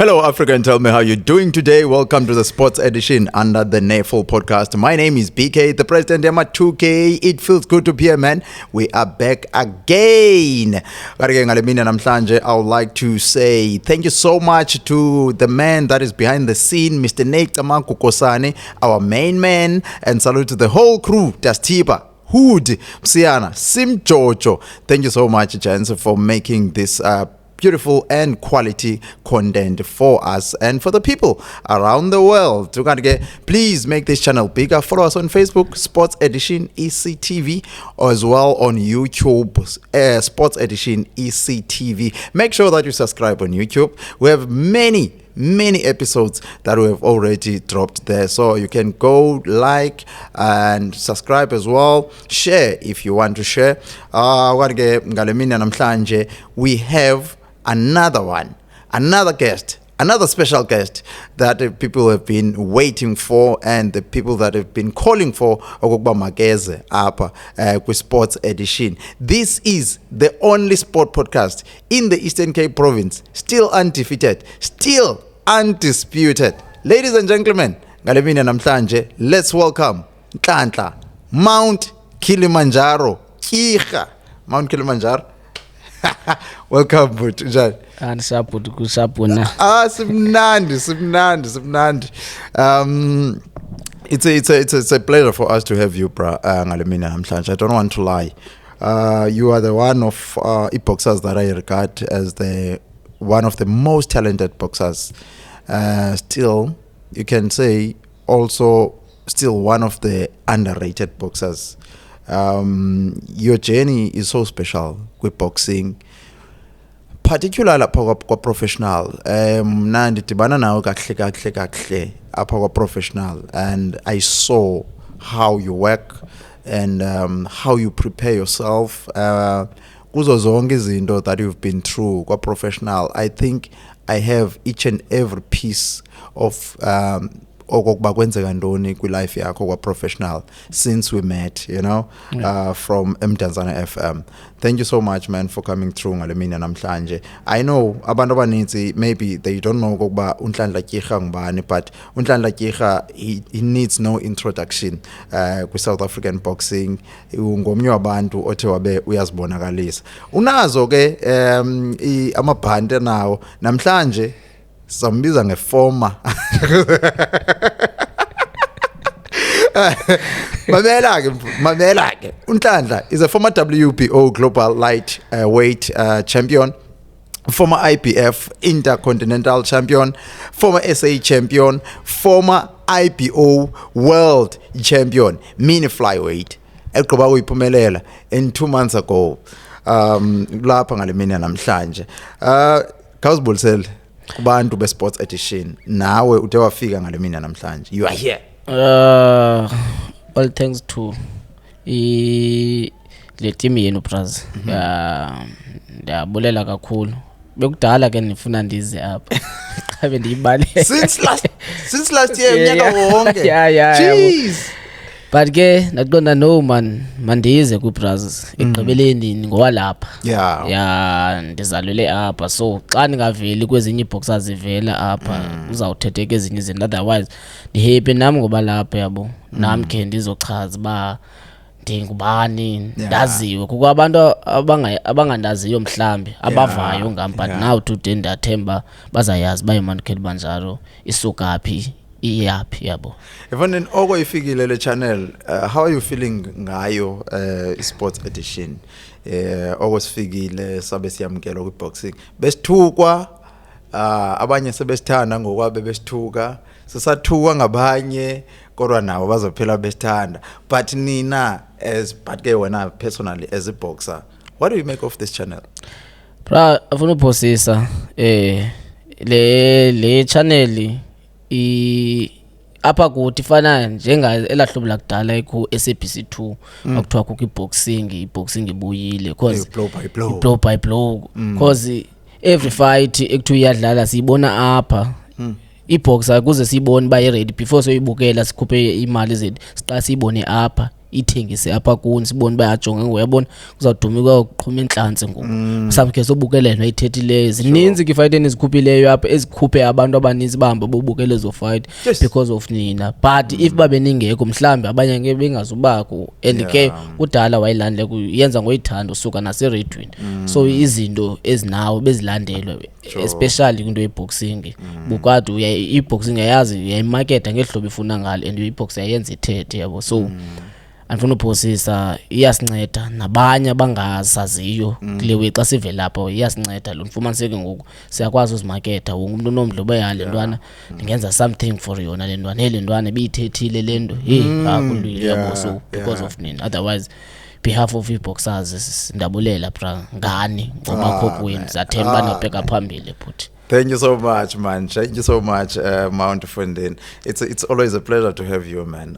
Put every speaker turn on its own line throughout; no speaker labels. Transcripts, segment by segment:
Hello, Africa, and tell me how you're doing today. Welcome to the sports edition under the NAFL podcast. My name is BK, the president of 2K. It feels good to be here, man. We are back again. I would like to say thank you so much to the man that is behind the scene, Mr. Nate Tamanku Kosane, our main man, and salute to the whole crew, Dastiba, Hood, Msiana, Sim Jojo. Thank you so much, gents, for making this beautiful and quality content for us and for the people around the world. Please make this channel bigger. Follow us on Facebook, Sports Edition ECTV, or as well on YouTube, Sports Edition ECTV. Make sure that you subscribe on YouTube. We have many episodes that we have already dropped there, so you can go like and subscribe as well. Share if you want to share. We have another special guest that people have been waiting for, and the people that have been calling for Okokuba Mageze apa with Sports Edition. This is the only sport podcast in the Eastern Cape province, still undefeated, still undisputed. Ladies and gentlemen, let's welcome Nhlanhla Mount Kilimanjaro. Mount Kilimanjaro. Welcome, Butjan. It's a pleasure for us to have you, bro. I don't want to lie. You are the one of boxers that I regard as one of the most talented boxers. Still, you can say also still one of the underrated boxers. Your journey is so special with boxing, particularly apha professional. Ndidibana nawe kahle apha professional, and I saw how you work and how you prepare yourself kuzo zonke izinto that you've been through kwa professional. I think I have each and every piece of okokuba kwenzeka ntoni kwi-life yakho kwa-professional since we met, from Mdantsane FM. Thank you so much, man, for coming through ngale mina namhlanje. I know abantu abaninzi maybe they don't know okokuba uNhlanhla Tyiga ngubani, but uNhlanhla Tyiga, he needs no introduction kwi-South African boxing. Ngomnye wabantu othe wabe uyazibonakalisa. Unazo ke amabhande nawo namhlanje sambiza ngeformer. Mamela ke uNhlanhla is a former WBO global lightweight champion, former IBF intercontinental champion, former SA champion, former IBO world champion, mini flyweight. Egqiba uyiphumelela in 2 months ago. Lapha ngale mina namhlanje. Khawuzibulisele kubantu be-Sports Edition, nawe uthe wafika ngale mina namhlanje. You are here.
All thanks to le team yenu braz. Ndiyabulela kakhulu. Bekudala ke nifuna ndize apha. Qabe ndiyibale.
Since last year unyaka wonke. Jeez.
But ke naqonda no man mandize ku braz. Igqibeleni ngowalapha. Yeah, ndizalule apha. So xa ningaveli kwezinye iboxers zivela apha uzawuthetheka ezinye izinto, otherwise ndihappy nami ngoba lapha yabo. Nami ke ndizochaza ba ndingubani, ndaziwe kukho abantu abangandaziyo mhlambi abavayo ngam, but now today ndathemba bazayazi baye Mount Kilimanjaro isuka phi iyaphi yabo.
Even oko ifikile le channel, how are you feeling ngayo Sports Edition? Oko sifikile sabe siyamkela ku boxing besithukwa, abanye sebesithanda ngokwabe besithuka, sisathuka ngabanye kodwa nabo bazophela besithanda. But nina but ke wena personally as a boxer, what do you make of this channel?
Bra, afuna uphosisa le channel apha kuthi fana njenga elahlobo lakudala ku SABC 2 akuthiwa kukho iboxing ibuyile cause blow by blow cause every fight ekuthiwa iyadlala siyibona apha. Iboxer kuze siyibone ba ready before soyibukela sikhuphe imali zethu siqa siyibone apha ithengise apha kuni sibone bayajonga ngoyabona kuzawudumika ukuqhuma inhlanzi ngoku mhlawumbe ke sobukelelwa ithethileyo zininzi ke fight ezikhuphileyo apha ezikhuphe abantu abaninzi bahamba bobukele zo fight because of nina but if babe ningekho mhlawumbe abanye ngeke bengazubakho and ke kudala wayilandle kuyenza ngoyithanda usuka nase radioini so izinto ezinawo bezilandelwa especially into yeboxing bukade iboxing yayazi yayimarket ngehlobo ifuna ngalo and ibox yayenza ithethe yabo so andifuna uphosisa iyasinceda nabanye abangasaziyo kulewe xa sivela lapho iyasinceda lo mfumaniseke ngoku siyakwazi uzimarketa wonke umuntu nomdlo bayale ntwana ndingenza something for yona le ntwana le ntwana biyithethile lento akulwile yabo so because of nini otherwise behalf of boxers ndabulela bra ngani ngoba khokwini zathemba nabheka phambili futhi.
Thank you so much, man. Thank you so much, Mount Fundin. It's always a pleasure to have you, man.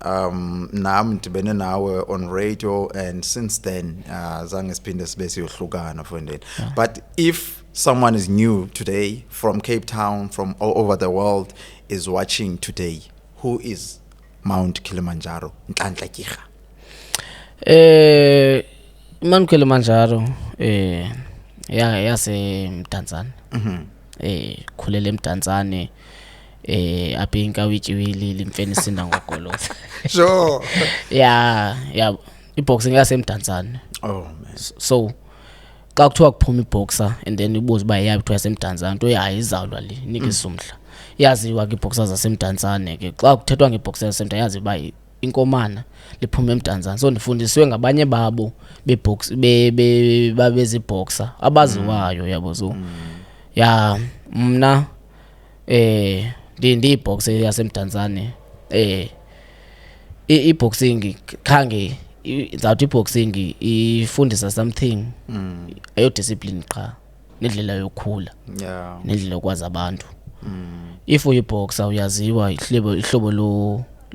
Nam ndibene nawe on radio, and since then, zange siphinde sibe siyohlukana Fundin. But if someone is new today from Cape Town, from all over the world, is watching today, who is Mount Kilimanjaro? Nhlanhla Kika.
Mount Kilimanjaro, yase Mtanzania. Khulele eMdantsane apha inkawityiwili limfeni sinda ngogoloza
sure
yeah iboxing yaseMdantsane
man
so xa kuthiwa kuphuma iboxer and then ibuza uba yapi kuthiwa yaseMdantsane nto izawulwa le nika isumhla yaziwa ke iboxer zaseMdantsane ke xa kuthethwa ngeboxer yaseMdantsane yazi uba inkomana liphuma eMdantsane so ndifundiswe ngabanye babo bebox babeziboxer abaziwayo yabo so ya mna ndiyiboxer yaseMdantsane iboxing khange zawuthi iboxing ifundisa something ayo discipline qha nendlela yokukhula nendlela yokwazi abantu if uyiboxer uyaziwa ihlobo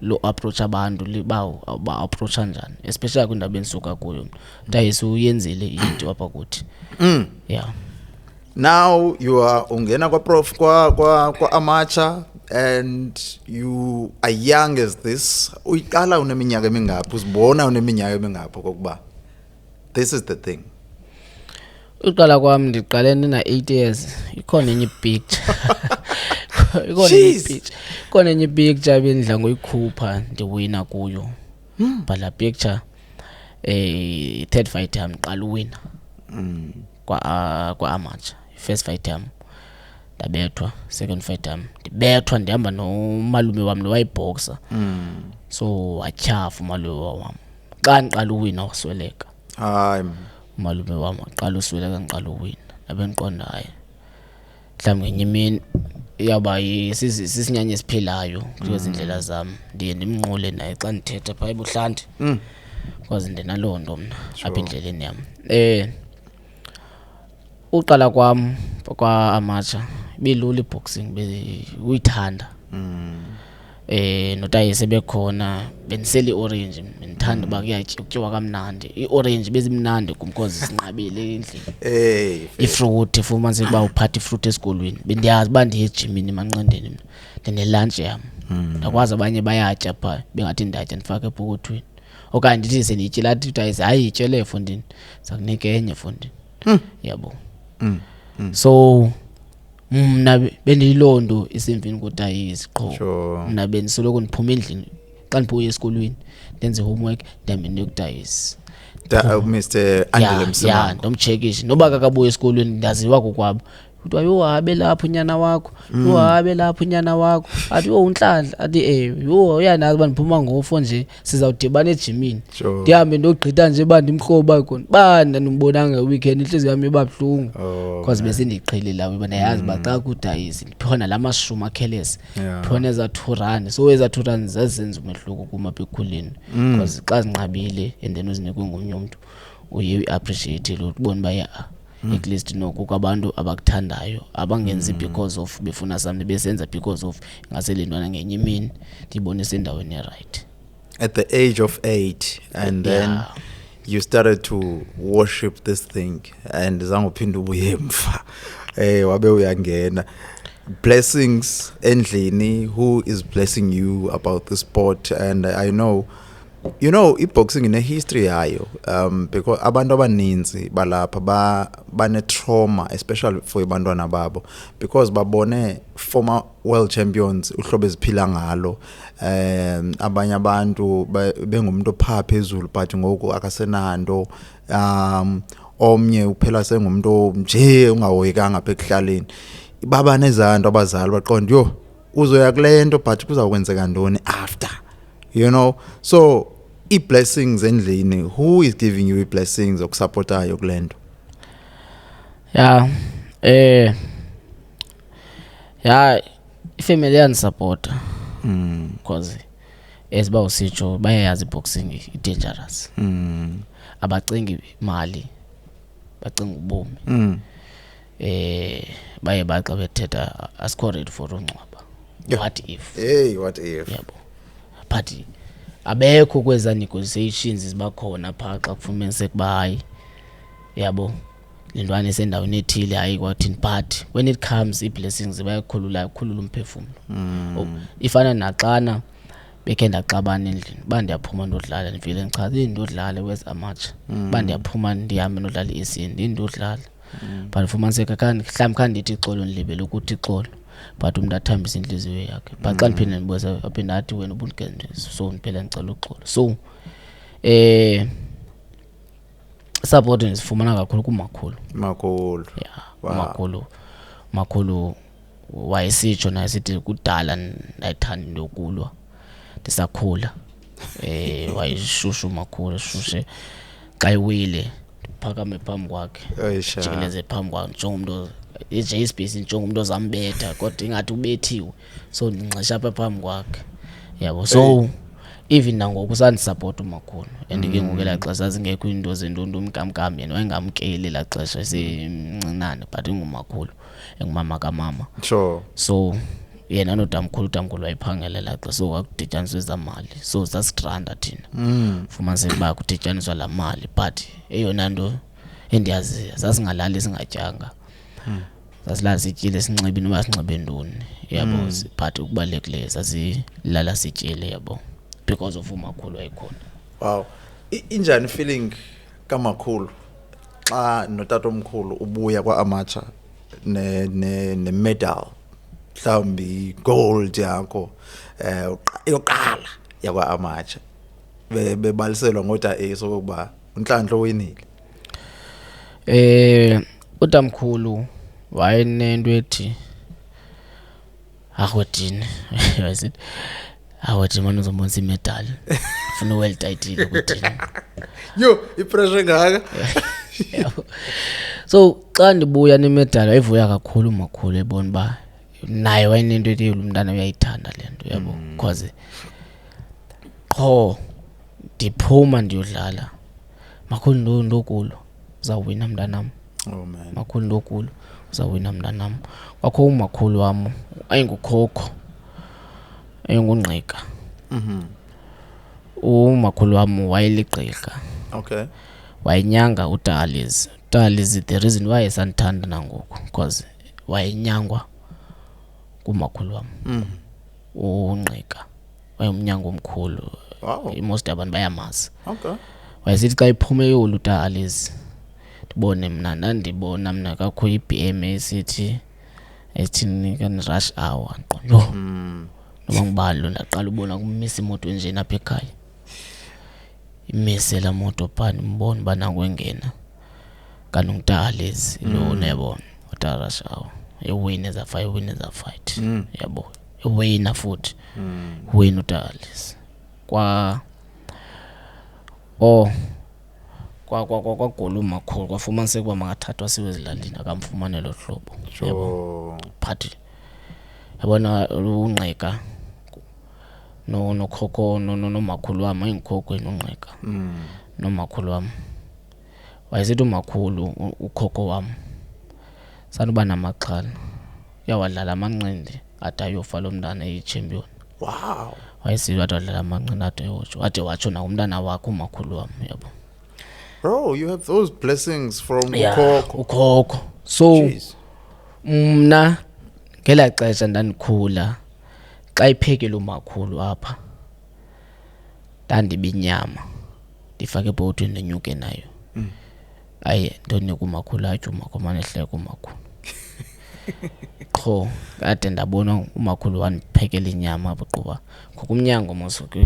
lo approach abantu libawo ba approach kanjani especially kwindaba enisuka kuyo mntayisi uyenzile into apha kuthi yeah.
Now you are ungena kwa-prof kwa amateur and you are young as this. Uyiqala uneminyaka emingaphi uzibona uneminyaka emingaphi kokuba this is the thing?
Uqala kwami ndiqale nina 8 years ikhona enye picture ikhona enye picture ebendidla ngoyikhupha ndiwina kuyo but la picture third fight yami ndiqala uwina kwa amateur first fight yami ndabethwa second fight yami ndibethwa ndihamba nomalume wami lo wayiboxer so watyhafa umalume wami xa ndiqala uwina wasweleka
hayi
umalume wami waqala usweleka ngiqala uwina abendiqonda hayi mhlawumbe ngenye imini yaba sisinyanye esiphilayo kwezindlela zami ndiye ndimnqule naye xa ndithetha phaa ebuhlanti kwazi ndinalondo mna apha endleleni yami uqala kwam kwa amateur bilula iboxing uyithanda notayise bekhona bendisela iorange ngithanda ba kuyatyiwa kamnandi iorange bezimnandi kumkhozi sinqabile endlini ifruit fumanise kuba uphatha ifruit esikolweni bendiyazi ba ndiye ejimini emanqendeni ndinelunch yami ndakwazi abanye bayatya pha bengathi ndatya ndifake epokothweni okanye ndithi sendiyityela athi utayise hayi yityele Fundini sakunika enye Fundini yabo so mna bendiyilondo isemvini kotayisi qho mna bendisoloko ndiphuma endlini xa ndibuya esikolweni ndenze homework ndamene kutayisi
Mr. Andile Msimanga
yeah ndomchekishi noba kakabuya esikolweni ndaziwa kokwabo kuthiwa yo habe lapho unyana wakho yo habe lapho unyana wakho athi yo unhlanhla athi yo uyanazi bandiphuma ngofo nje sizawudibana ejimini ndihambe ndogqitha nje bandimhloba khona banda ndimbonanga weekend inhliziyo yami ebabhlungu because bese ndiqhele lawo bona yazi baxa kudayisi ndiphona lamashuma akhelesi phona eza 2 rand so eza 2 rand zazenza umehluko kuma bekhuleni because xa zinqabile and then uzinikwe ngomnye umuntu uye appreciate lo ubona baya at least noku kwabantu abakuthandayo abangenzi because of befuna something besenza because of ngaselindwana ngenye imini ndibonisa endaweni right
at the age of 8 and then you started to worship this thing and zangophinda ubuye emfa wabe uyangena blessings endlini who is blessing you about the sport and I know You know, i-boxing ine-history yayo because abantu abaninzi balapha bane-trauma, especially for abantwana babo, because babone former world champions uhlobo eziphila ngalo. Abanye abantu bengumuntu opha phezulu but ngoku akasenando. Omnye uphela sengumuntu nje ungahoyekanga apha ekuhlaleni. Baba nezanto abazali baqonda yo uzoya kulento but kuzakwenzeka ntoni after, you know. So i-blessings endlini, who is giving you i-blessings okusupportayo kulento?
Ifamily yanisupporta because esiba usitsho bayayazi i-boxing i-dangerous. Abacingi imali, bacinga ubomi. Baye baxa bethetha asikho ready for ungcwaba. What if?
What if?
Yabo. But abekho kweza negotiations zibakhona pha xa kufumanise kuba hayi yabo lentwana esendaweni ethile hayi kwathini, but when it comes i-blessings bayakhulula umphefumulo. Ifana naxana bekhe ndaxabana endlini bandiyaphuma ndodlala ndivile ngichaze ndodlala wezamatsha bandiyaphuma ndihambe ndodlala isindi ndodlala. But fumaniseka mhlawumbi kandithi ixolo ndilibele ukuthi ixolo but umuntu athambisa inhliziyo yakhe. But xa ndiphinde ndibuza aphinda athi wena ubunkenze so ndiphela ngicela uxolo. So support nisifumana kakhulu kumakhulu. Yeah, makhulu wayesitsho naye sithi kudala ndayithanda into yokulwa ndisakhula. Wayeshushu makhulu shushe xa iwile phakame phambi kwakhe jikeleze phambi kwakhe njengomuntu eJSBC njengomuntu ozambetha kodwa ingathi ubethiwe, so ndinxesha apha phambi kwakhe yabo. So even nangoku usandisupport umakhulu and ke ngoku la xesha zingekho into zentonto umkamkam yena wayengamkeli la xesha esemncinane but ingumakhulu engumama kamama.
Sure.
So yena notamkhulu wayiphangela la xa so wakudityaniswa ezamali so sasigranda thina fumanise ba kudityaniswa la mali but eyona nto endiyaziyo sasingalali singatyanga. Sasilala sityile sinxibe noba sinxibe ntoni yabo but ukubalekile sasilala sityile yabo because of umakhulu wayikhona.
Wow. Injani feeling kamakhulu xa notatomkhulu ubuya kwa-amateur ne medal mhlawumbi gold yakho yoqala yakwa-amateur bebaliselwa ngoda sokuba uNhlanhla winile?
Utamkhulu wayenento ethi ahwetini wayesithi awuthi manje uzombonisa imedal ufuna world title ukuthini
yo ipressure ngaka.
So xa ndibuya nemedal wayivuya kakhulu umakhulu ebona ba naye wayenento ethi umntana uyayithanda lento yabo because qho ndiphuma ndiyodlala makhulu ndokulo uzawuwina mntanam.
Oh man.
Makhulu ndokulo uzawuwina mntanam. Kwakho umakhulu wami ayingukhokho engungqika. Umakhulu wami wayeligqirha.
Okay.
Wayenyanga uDaliz. The reason why esandithanda nangoku because wayenyangwa kumakhulu wami. Ungqika wayemnyanga omkhulu.
Wow.
Most abantu bayamazi.
Okay.
Wayesithi xa iphume yolu uDaliz ndibone ndibona mna kakho iBM esithi ethini kan rush hour nqondo. Noma ngibalo ndaqala ubona kumisa imoto nje napha ekhaya. Imise la moto phani mbona bana kwengena. Kanti uDaliz lo nebona uDaliz hour. Ewin as a fight. Yabo. Ewina futhi. Win uDaliz. Kwagula umakhulu kwafumanise kuba makathathwa siwe ezilalini akamfumane lo hlobo.
Yabo.
Phathi yabona ungqika nokhokho nomakhulu wami ayingikhokho enongqika. Nomakhulu wami wayesithi umakhulu ukhokho wami sanuba namaxhala yawadlala amanqindi athi ayofa lo mntana eyi-champion.
Wow.
Wayesithi wadlala amanqindi athi ayotsho ade watsho na umntana wakhe umakhulu wami yabo.
Bro, you have those blessings from
ukhokho. So mna ngela xesha ndandikhula xa iphekile umakhulu apha ndandibinyama ndifake ebhotweni nenyuke nayo aye ntoni kumakhulu ajuma komane hleko umakhulu qho kade ndabona umakhulu wandiphekela inyama abuquba ngokumnyango mosuku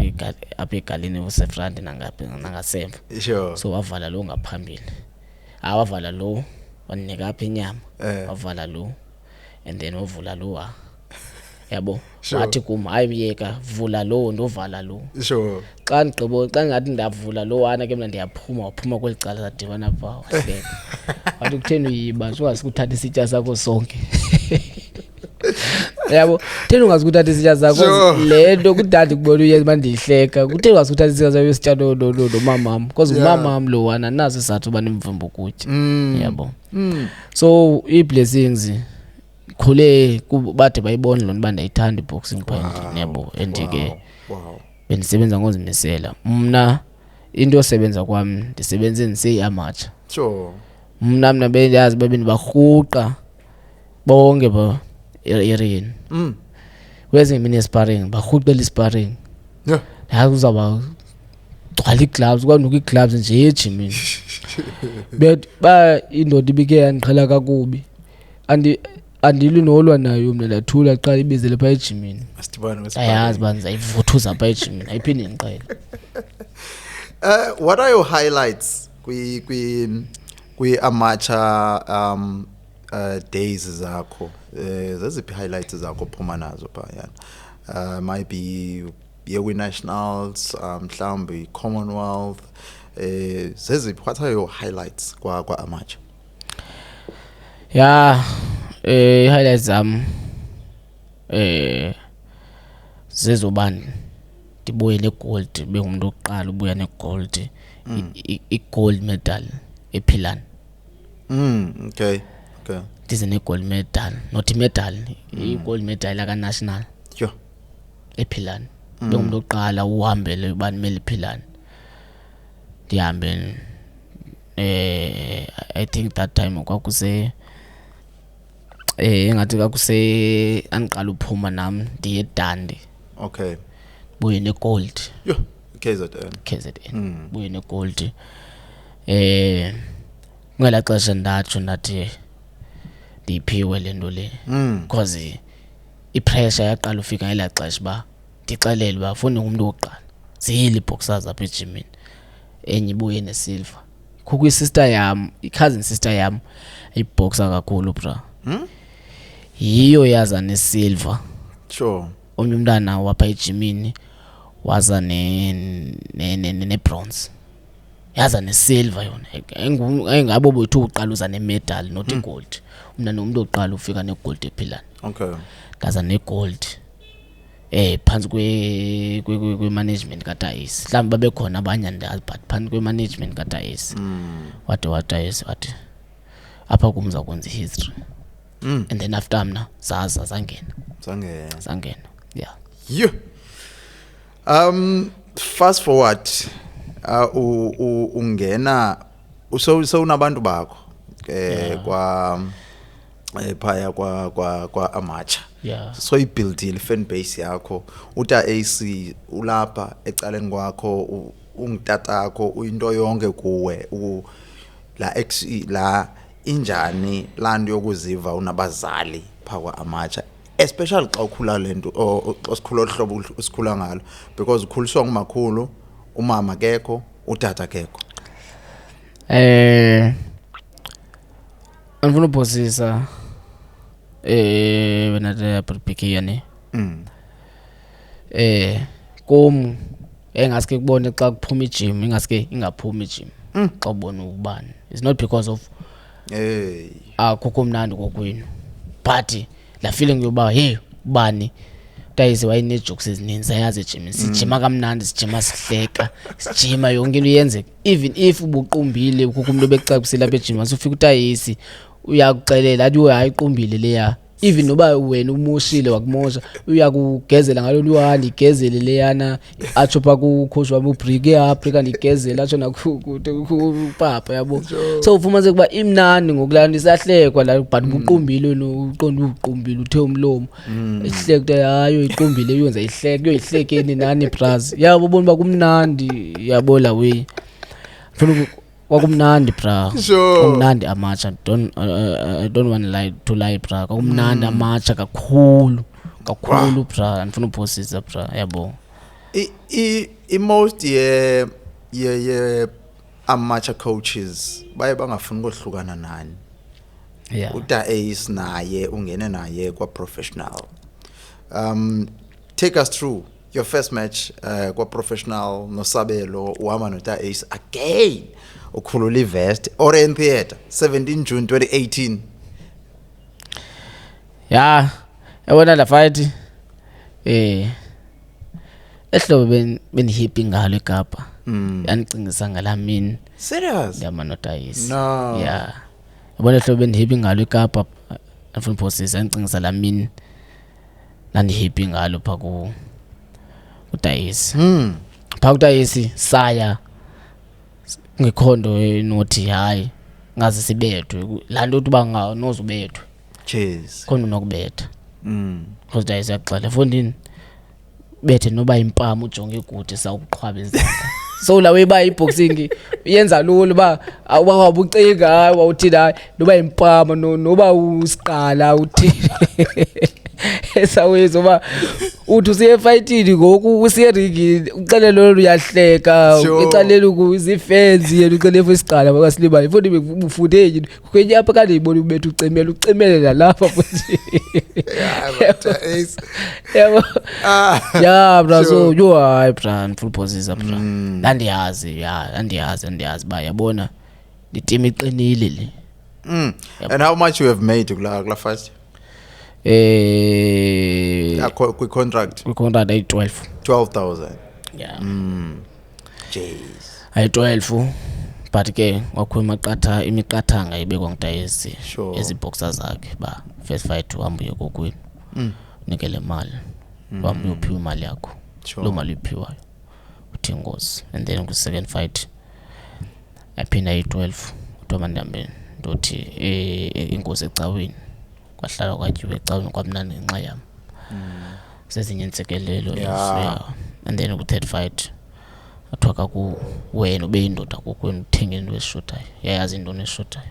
apha egalini usefront nangasemva
sure
so wavala lo ngaphambili wavala lo wanika apha inyama wavala lo and then wavula lo yabo wathi kum ayiyeka vula lo ndovala lo
sure
xa ngathi ndavula lo wana ke mina waphuma kwelicala sadibana pha wahleka wathi kutheni uyiba ungasikuthatha isitya sakho sonke yabo theni ungasikuthatha isitya sakho lento kudadi kubona uye mandihleka kutheni ungasikuthatha isitya sakho isitya no mamam because umamam lo wana naso isizathu uba nimvumba ukutya yabo so i-blessings khule kubade bayibona lona banda ithanda iboxing point yabo andike bendisebenza ngozimisela mna into osebenza kwami ndisebenza ngiseyamatsha
sure
mna bendiyazi babendibahuqa bonke ba erin wezi mina sparring bahuqela isparring uzaba gcwala igloves kwanuka igloves nje ejimini ba indoda ibike yandiqhela kakubi andili nolwa nayo mina lathula qala ibizele pha ejimini ayazi banza ivuthuza pha ejimini ayiphinde ngiqele
what are your highlights kwi amateur days zakho zeziphi highlights zakho phuma nazo pha yana maybe yewe nationals mhlawumbe commonwealth zeziphi what are your highlights kwa amateur
highlights zam zezobani ndibuye negold bengumuntu oqala ubuya negold i-gold medal ePhilani
okay
ndize ne-gold medal not medal i-gold medal aka national ePhilani bengumuntu oqala uhambele ubani mele ePhilani ndihambe I think that time kwakuse engathi kakuse andiqala uphuma nami ndiye Dandi
okay
buye negold KZN buye negold ngela xesha ndatsho ndathi ndiphiwe lento le because ipressure yaqala ufika ngela xesha ba ndixelele ba ufuna umuntu oqala zile boxers apha ejimini enye ibuye nesilver kuku isister yam i-cousin sister yam iboxer kakhulu bra yiyo yaza nesilver
sure
omnye umntana wapha ejimini waza ne bronze yaza nesilver yona engabo bethu uqala uza nemedal not igold mina nomuntu oqala ufika negold ePhilani
okay
ndaza negold phansi kwe management kaDayisi mhlawumbe babekhona abanye andazi but phansi kwe management kaDayisi wathi wathi apha kumza kwenza history and then after mna zangena
yeah fast forward ungena unabantu bakho kwa phaya kwa amateur so ibuildile fan base yakho uta AC ulapha ecaleni kwakho ungitatakho uyinto yonke kuwe la injani lando yokuziva unabazali phakwa amateur especially xa ukhula lento osikhula ohlobo usikhula ngalo because ukhuliswa ngumakhulu umama kekho utata kekho
anifuna uphosisa wena the prepare kum engaske kubone xa kuphuma igym ingaske ingaphumi igym xa ubona ubani it's not because of akukho mnandi kokwenu but la feeling yoba hey ubani Dayisi wayine jokes ezininzi ayazi ejim sijima kamnandi sijima sihleka sijima yonke into yenze even if ubuqumbile kukho umuntu obecacusela lapha ejim asufika uDayisi uyakuxelela athi hayi iqumbile leya even noba wena umushile wakumosha uyakugezela ngalolwani igezele leyana atsho pha ku coach wami uBrick eAfrica ndigezela atsho nakupapa yabo so ufumanise kuba imnandi ngokulana isahlekwa la but ubuqumbile uqonda ubuqumbile uthe umlomo ihlekwe hayo iqumbile yenza ihleke yoyihlekeni nani bras yabo bona bakumnandi yabo la we funa kwakumnandi bra kumnandi amacha I don't want to lie bra kumnandi amacha kakhulu bra andifuna uphosisa bra yabo
most amateur coaches baye bangafuni ukuhlukana nani uta ace naye ungene naye kwa professional take us through your first match kwa professional nosabelo uhamba nota ace again ukhulula ivest Orient Theatre 17 June 2018
yabona la fight ehlobo benihipping ngalo eKapa yanicingisa ngala mini
serious
yamanota ace
no
yabona ehlobo benihipping ngalo eKapa afuna process yanicingisa la mini nandihipping ngalo pha ku uDayisi pha uDayisi saya ngikhondo enothi hayi ngaze sibethwe lanto uba nozubethwe
cheers
khona nokubetha because Dayisi yaxela fondini bethe noba impama ujonge igude sawuqhwaba izandla so la way ba iboxing yenza lulu ba awubucinga hayi wawuthini hayi noba impama noba usiqala uthini esaweza ba uthi usiye fightini ngoku usiye ringini ucele lo uyahleka ucalela ukuzifans yena ucele fesiqala bakasiliba ifoni befude yini kwenye apha kade ibona ubethu ucemele lapha futhi bra so you are brand full position bra andiyazi ba yabona the team iqinile le
and how much you have made kula first quick contract
ay
12,000
jeez ay 12 but ke wakhuluma imiqathanga ibekwa nguDayisi eziboxer zakhe ba first fight uhambe kokwini nikele imali uhambe uyophiwa imali yakho lo mali iphiwayo uthi ingozi and then ku second fight aphinda ay 12 uThoma Ndambeni ndothi ingozi ecaweni kwahlala kwatyiwe ecaweni kwamnandi ngenxa yami sezinye insekelelo and then ku third fight athoka ku wena ube indoda kokwenu uthenga into eshotayo yayazi into eshotayo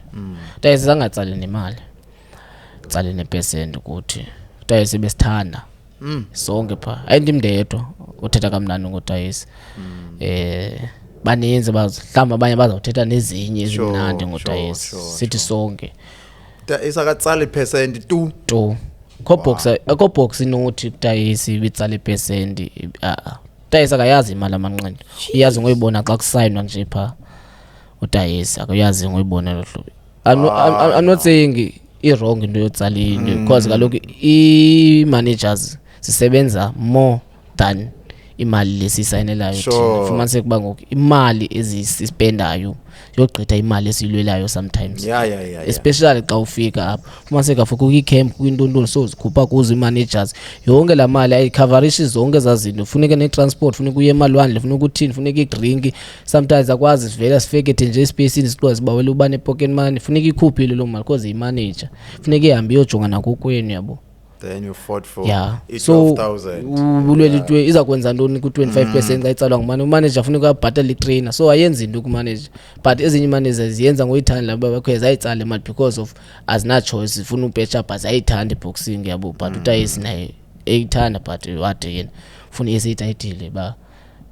Dayisi zangatsali nemali tsale nepercent ukuthi Dayisi besithanda sonke pha ayindimndedwa uthetha kamnandi ngoDayisi baninzi mhlamba abanye bazawuthetha nezinye ezimnandi ngoDayisi sithi sonke
Dayisi akatsali percent
tu ko box inothi Dayisi bitsala percent Dayisi akayazi imali amanqindi uyazi ngoyibona xa kusayinwa nje pha uDayisi akayazi ngoyibona lo hlobo I'm not saying wrong into yotsalini because kaloku i managers sisebenza more than imali lesisayinelayo thina fumanise kuba ngoku imali ezispendayo yogqitha imali esilwelayo sometimes especially xa ufika apha fumanise kafuka kwicamp kwintontoni so zikhupha kuzo imanagers yonke la mali ayicoverishe zonke zazinto funeka netransport funeka uye emalwandle funeka uthini funeka idrink sometimes akwazi sivela sifekethe nje espacini sixoza sibawela uba nepocket money funeka ikhuphile lo mali because imanager funeka ihambe iyojonga nakokwenu yabo
then you fought for
12,000 ulwelitwe iza kwenza ntoni ku 25% ayitsalwa ngumane umanager funeka abhatale itrainer so ayenza into kumanager but ezinye managers ziyenza ngoyithanda laba bakhweza ayitsala imali because of azina choice ifuna upatch up azayithanda boxing yabo but uDayisi naye eyithanda but what yena ufuna i-SA title ba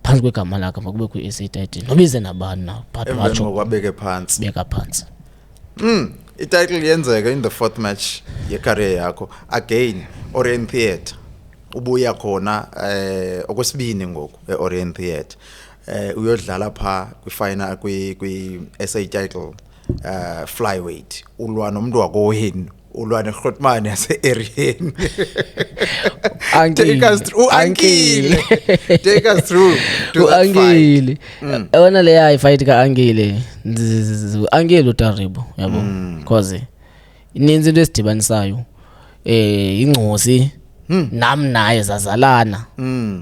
phansi kwegama lakhe makube ku-SA title nobize nabani na but watsho
kwabeke phansi
beka phansi
i-title yenzeka in the fourth match ye-career yakho again Orient Theatre ubuya khona okwesibini ngoku e-Orient Theatre uyodlala pha kwi-final kwi-SA title flyweight ulwa nomuntu wakowenu ulwa neGrotman yase-Arian take us through to that fight
yona le yayi fight ka-Angile Angile uTaribo yabo because ininzi into esidibanisayo ingcosi nami naye zazalana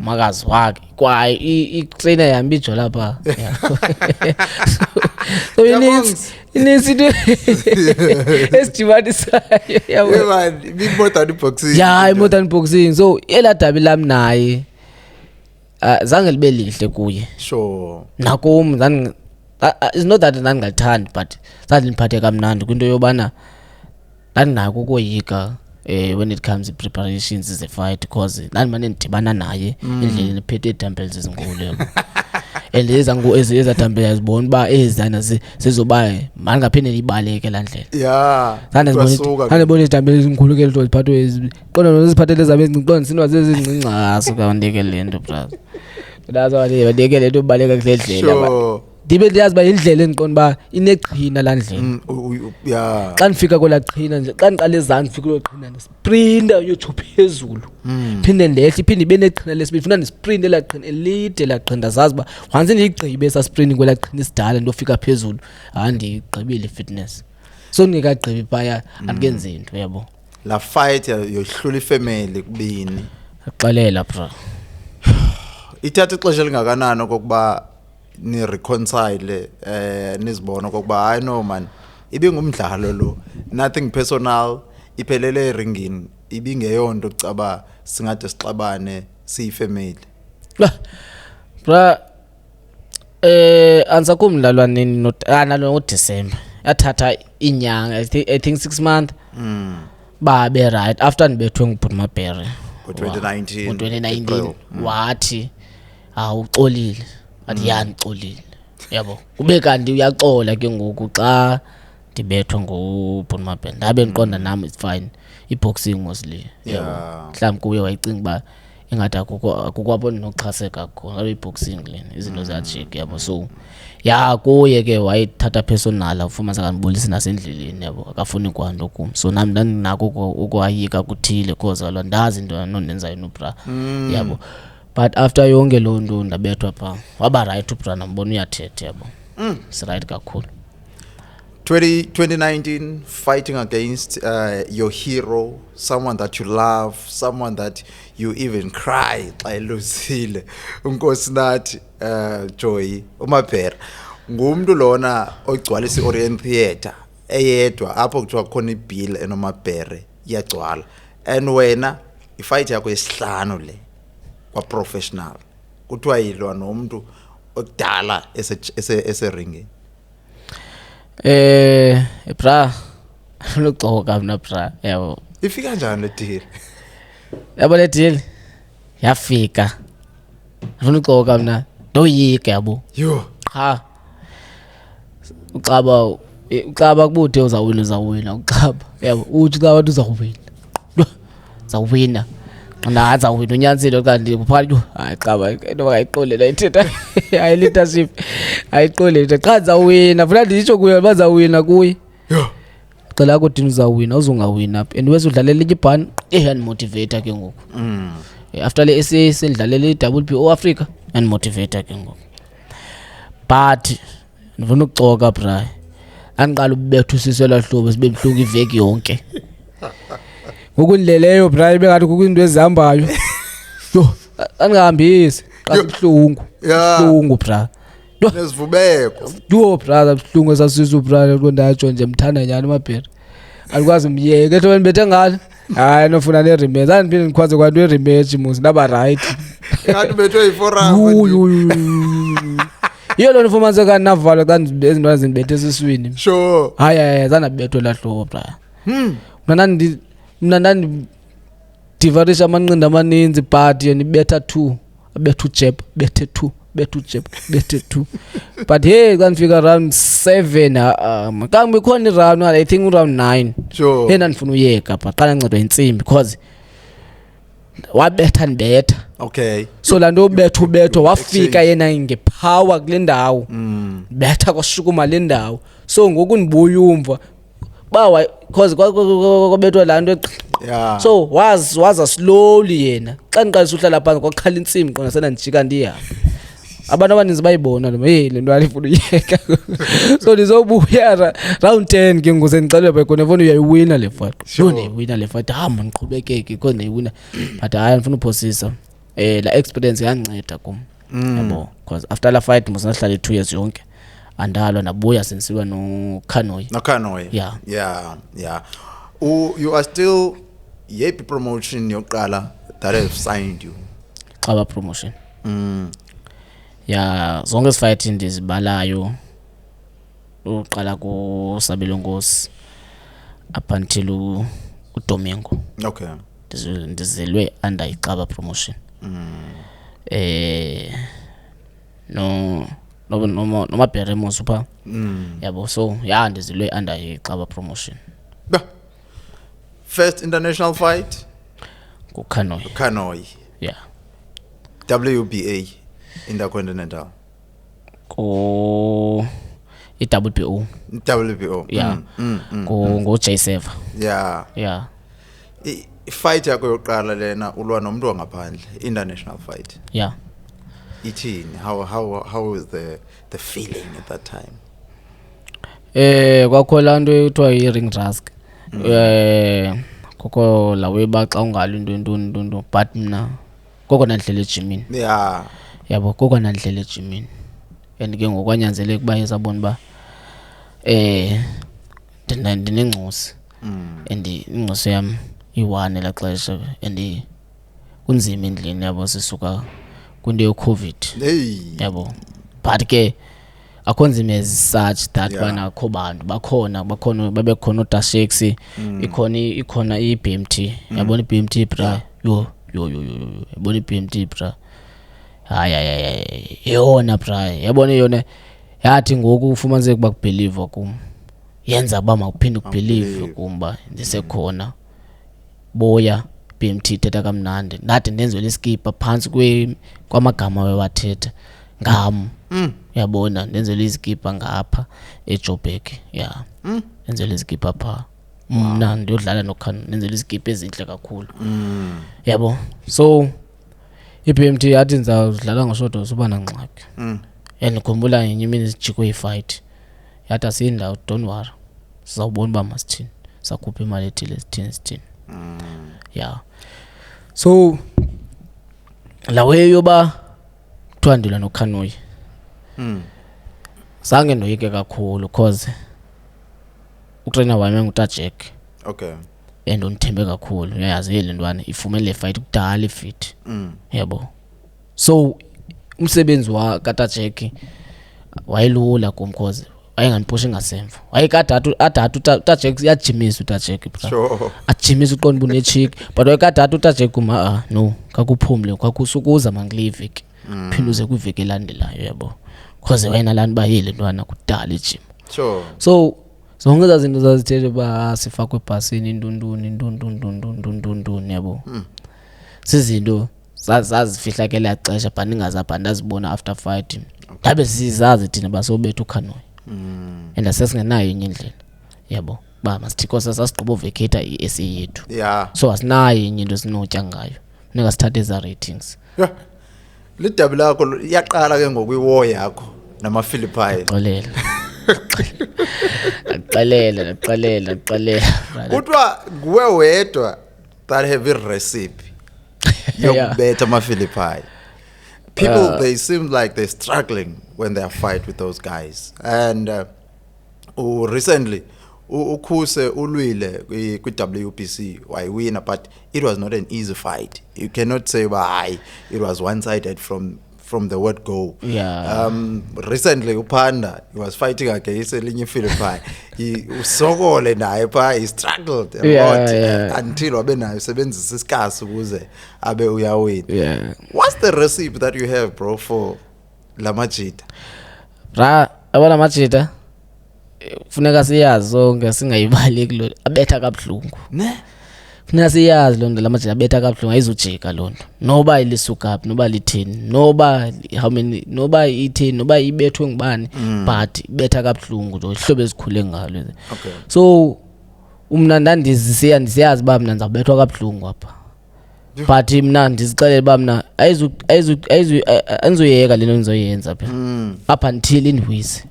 makazi wakhe kwaye itrainer yami ijo lapha so inesinto esijibanisayo
yabo man more than boxing
more than boxing so eladabi lami naye zange libe lihle kuye
sure
nakum zan it's not that ndangalithandi but zaliphathe kamnandi kwinto yobana ndandinako ukoyika when it comes to preparations is a fight because nani ndidibana naye endleleni ephethe dumbbells ezinkulu and eza dumbbells zibona ba ezana sizoba manje ngaphinde libaleke la ndlela ndandibona dumbbells ezinkulu ke lento ziphathwe qona noziphathele zabe ezincane sinwa zezincincaso kandeke lento brother that's why badeke lento baleka kule ndlela ndibe ndiyazi ba indlela endiqonda ba ineqhina la ndlela xa nifika kwela qhina nje xa niqala ezantsi fika kwelo qhina sprinta uyotsho phezulu phinde ndehle iphinde ibe neqhina lesibili funa nisprint ela qhina elide la qhina zazi ba once ndigqibe esa sprinting kwela qhina isidala ndofika phezulu ndigqibile fitness so ndingekagqibi phaya andikenzi into yabo
la fight yohlula ifamily kubini
axelela bro
ithatha ixesha lingakanani okokuba ni reconcile nizibona okokuba hayi no man ibingumdlalo lo nothing personal iphelele eringini ibingeyonto ucaba singade sixabane siyifamily
bra ansakumdlalwa nini nalo ngoDecember yathatha inyanga I think 6 months babe right after nibethwe ngubhutimabhere
ngo2019
wathi awuxolile athi yanixolile yabo kube kanti uyaxola ke ngoku xa ndibethwa ngubhutimabhere ndabe ndiqonda nami it's fine iboxing mostly yabo mhlawumbe kuye wayicinga ba engathi akukwabona nokuxhaseka kakhulu iboxing lena izinto zajike yabo so kuye ke wayithatha personal ufuma sakandibulisa nasendleleni yabo akafuni kwanto kum so nami ndinako ukwayika kuthile cause alo ndazi into anondenzayo nobra yabo but after yonke lo nto ndabethwa pha waba right ubra nambona uyathetha yabo it's right kakhulu
2019 fighting against your hero, someone that you love, someone that you even cry xa eluzile unkosi nathi Joy uMabhera ngumuntu lona ogcwalisa iOrient Theatre eyedwa apho kuthiwa khona iBill enoMabhere iyagcwala and wena ifight yakho yesihlanu le kwa professional kuthiwa yilwa nomuntu okudala ese ringini
bra lokuxoka mina bra yabo
ifika kanjani le deal
yabo le deal yafika ngifuna uxoka mina ndoyike yabo uxaba kubude uzawina uxaba yabo uthi xa abantu uzawina ndaza wina unyanisile kanti kuphakathi hayi xaba into akayiqolele ayithetha hayi leadership ayiqolele xa zawina funa ndisho kuye bazawina kuye cela ukuthi uzawina uzungawina and wese udlalela iBhan and motivator ke ngoku after le SA sendlalela iWBO Africa and motivator ke ngoku but ndifuna ukuxoka bra andiqala ubethu usisela hlobo sibe mhlungu iveki yonke ngokundleleyo bra ibengathi kukwinto ezihambayo angihambisi xa buhlungu bra
nesivubeko
brother buhlungu esasizo bra ndatsho nje mthanda nyani uMabhere alikwazi umyeke ethi wena bethe ngani hayi nofuna ne rematch andiphinde ndikhwaze kwanto rematch musi ndaba right
ngathi bethwe yi4
iyo lo nifumana ka naval xa izinto ezinibethe esiswini
sure
hayi zanabethwe lahlobo bra mina divarisha amanqindi amaninzi but yena ibetha 2 abetha ujab bethe 2 betha ujab bethe 2 but hey xa nifika round 7 kambe khona iround I think round 9
sure
yena ndifuna uyeka but qala ncedwa intsimbi because wabetha ndibetha
okay
so lanto ubetha wafika yena ngepower kule ndawo betha kwashukuma le ndawo so ngoku ndibuya umva bawa because kwabethwa lanto so waza slowly yena xa niqalisa uhlala phansi kwakhala intsimbi qona sana ndijika ndihamba abantu abaninzi bayibona lo hey le nto alifuna uyeka so ndizobuya round 10 ke ngoze ndixelwe ba khona ufuna uyayiwina le fight yona iwina le fight hamba niqhubekeke khona iwina but hayi ngifuna uphosisa la experience yanceda kum yabo because after la fight musahlala 2 years yonke andalo nabuya sensiwa no Kanoy
yeah you are still Yepi promotion yokuqala that have signed you
Xaba promotion yeah zonke fight ndizibalayo uqala ku Sabelo Nkosi up until uDomingo
okay
ndizelwe under iXaba promotion no Beremo super yabo so yeah ndizelwe under iXaba promotion
first international fight
ku Kanoy yeah
WBA Intercontinental
ku WBO yeah ngo J7 yeah
fight yakho yokuqala lena ulwa nomuntu wangaphandle international fight
yeah
ithini how was the feeling at that time
kwakho lanto ekuthiwa i-ring rust koko lawe baxa ungalo into but mina koko nandlela ejimini
yeah
yabo koko nandlela ejimini and ke ngokwanyanzeleka kuba yesabona ba ndinengcosi and ingcosi yami iwane la xesha and kunzima endlini yabo sisuka kunde ye-COVID yabo but ke akhonzima as such that bana akho bantu bakhona babekhona uDashexi ikhona iBMT yabona iBMT bra yo yabona iBMT bra hayi yona bra yabona yona yathi ngoku ufumanise kuba kubelieve kum yenza ba mawuphinde ukubelieve kumba ndisekhona boya BMT thetha kamnandi ndathi ndenzwe leskipa phansi kwamagama wewathetha ngam yabona ndenzele izikipa ngapha eJoburg yeah ndenzele izikipa pha mna ndiyodlala noKhano ndenzele izikipa ezinhle kakhulu yabo so iBMT yathi ndizawudlala ngoshodo soba nangxaki ngikhumbula ngenye imini sijiko ifight yathi asindawo don't worry sizawubona ba masithini sakhupha imali ethile sithini yeah so lawe yoba kuthiwa noKhanoy zange ndoyike kakhulu cause utrainer wami nguTaJack
okay
and undithembe kakhulu uyayazi le ntwana ifumene fight kudala ifit yabo so umsebenzi kaTaJack wayelula kum cause wayenganipusha ngasemva wayekadatu uTaJack yajimisa uTaJack
sure
ajimisa uqonda bunechick but wayekadatu uTaJack no kakuphumle kwakusukuza mangliviki phinduze kwiviki elandelayo yabo cause wayena lana bayile ntwana kudala ejim
sure
so zonke zazinto zazithethe ba sifakwe ebhasini ndundundundundundundundundundundun yabo sizinto zazifihlakela ixesha but ndingazabhandazibona after fighting ndabe sizazi thina basobethu uKhanoy and asesingenayo enye indlela yabo ba masithiko sasigqiba vacate iSA yethu
yeah
so asinayo enye into sinotya ngayo funeka sithathe eza ratings
yeah lidaba lakho iyaqala ke ngokwiwar yakho namaPhilippine
Qalela
kuthiwa kuwe wedwa that have a recipe yokubetha amaPhilippine people they seem like they're struggling when they fight with those guys and recently ukhuse ulwile kwi-WBC wayewina but it was not an easy fight you cannot say why it was one-sided from the word go recently uPanda he was fighting against elinye Philippine he usokole naye pha he struggled a lot until wabe nayo usebenzisa isikasi ukuze abe uyawina what's the recipe that you have bro for lamajita
abana majita funeka siyazi zonke singayibaleki lo abetha kabuhlungu
ne
funeka siyazi lo nto lamajita abetha kabuhlungu ayizojika lo nto noba ilisuka up noba lithini noba how many noba ithini noba ibethwe ngubani but ibetha kabuhlungu nje ihlobo ezikhule ngalo
okay
so umna ndandisiyazi ba mina ndizabethwa kabuhlungu apha but mina ndizixelele ba mina ayizoyeka lento nizoyenza pha up until indwise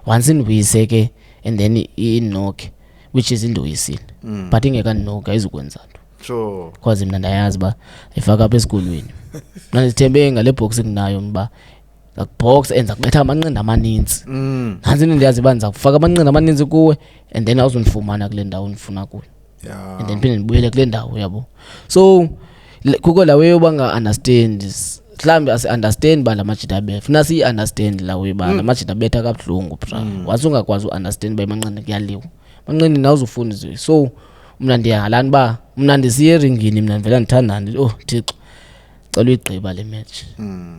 once indwise ke and then inoke which is indwisile but ingeka noke ayizukwenza nto
sure
because mina ndayazi ba ifaka apha esikolweni mina ndithembe ngale box enginayo mba box enza kubetha amanqindi amaninzi nansi ndiyazi banza kufaka amanqindi amaninzi kuwe and then awuzonifumana kule ndawo unifuna kuyo
yeah
and then phinde ndibuyele kule ndawo yabo so kuko la way banga understand mhlambe asi understand ba la majida be funa si understand la way ba la majida betha kabhlungu bra wasungakwazi uunderstand ba emanqindi kuyaliwa manqindi nawuzufunda nje so mina ndiyahalani ba mina ndisiye ringini mina ndivela ndithandana oh Thixo cela uyigqiba le match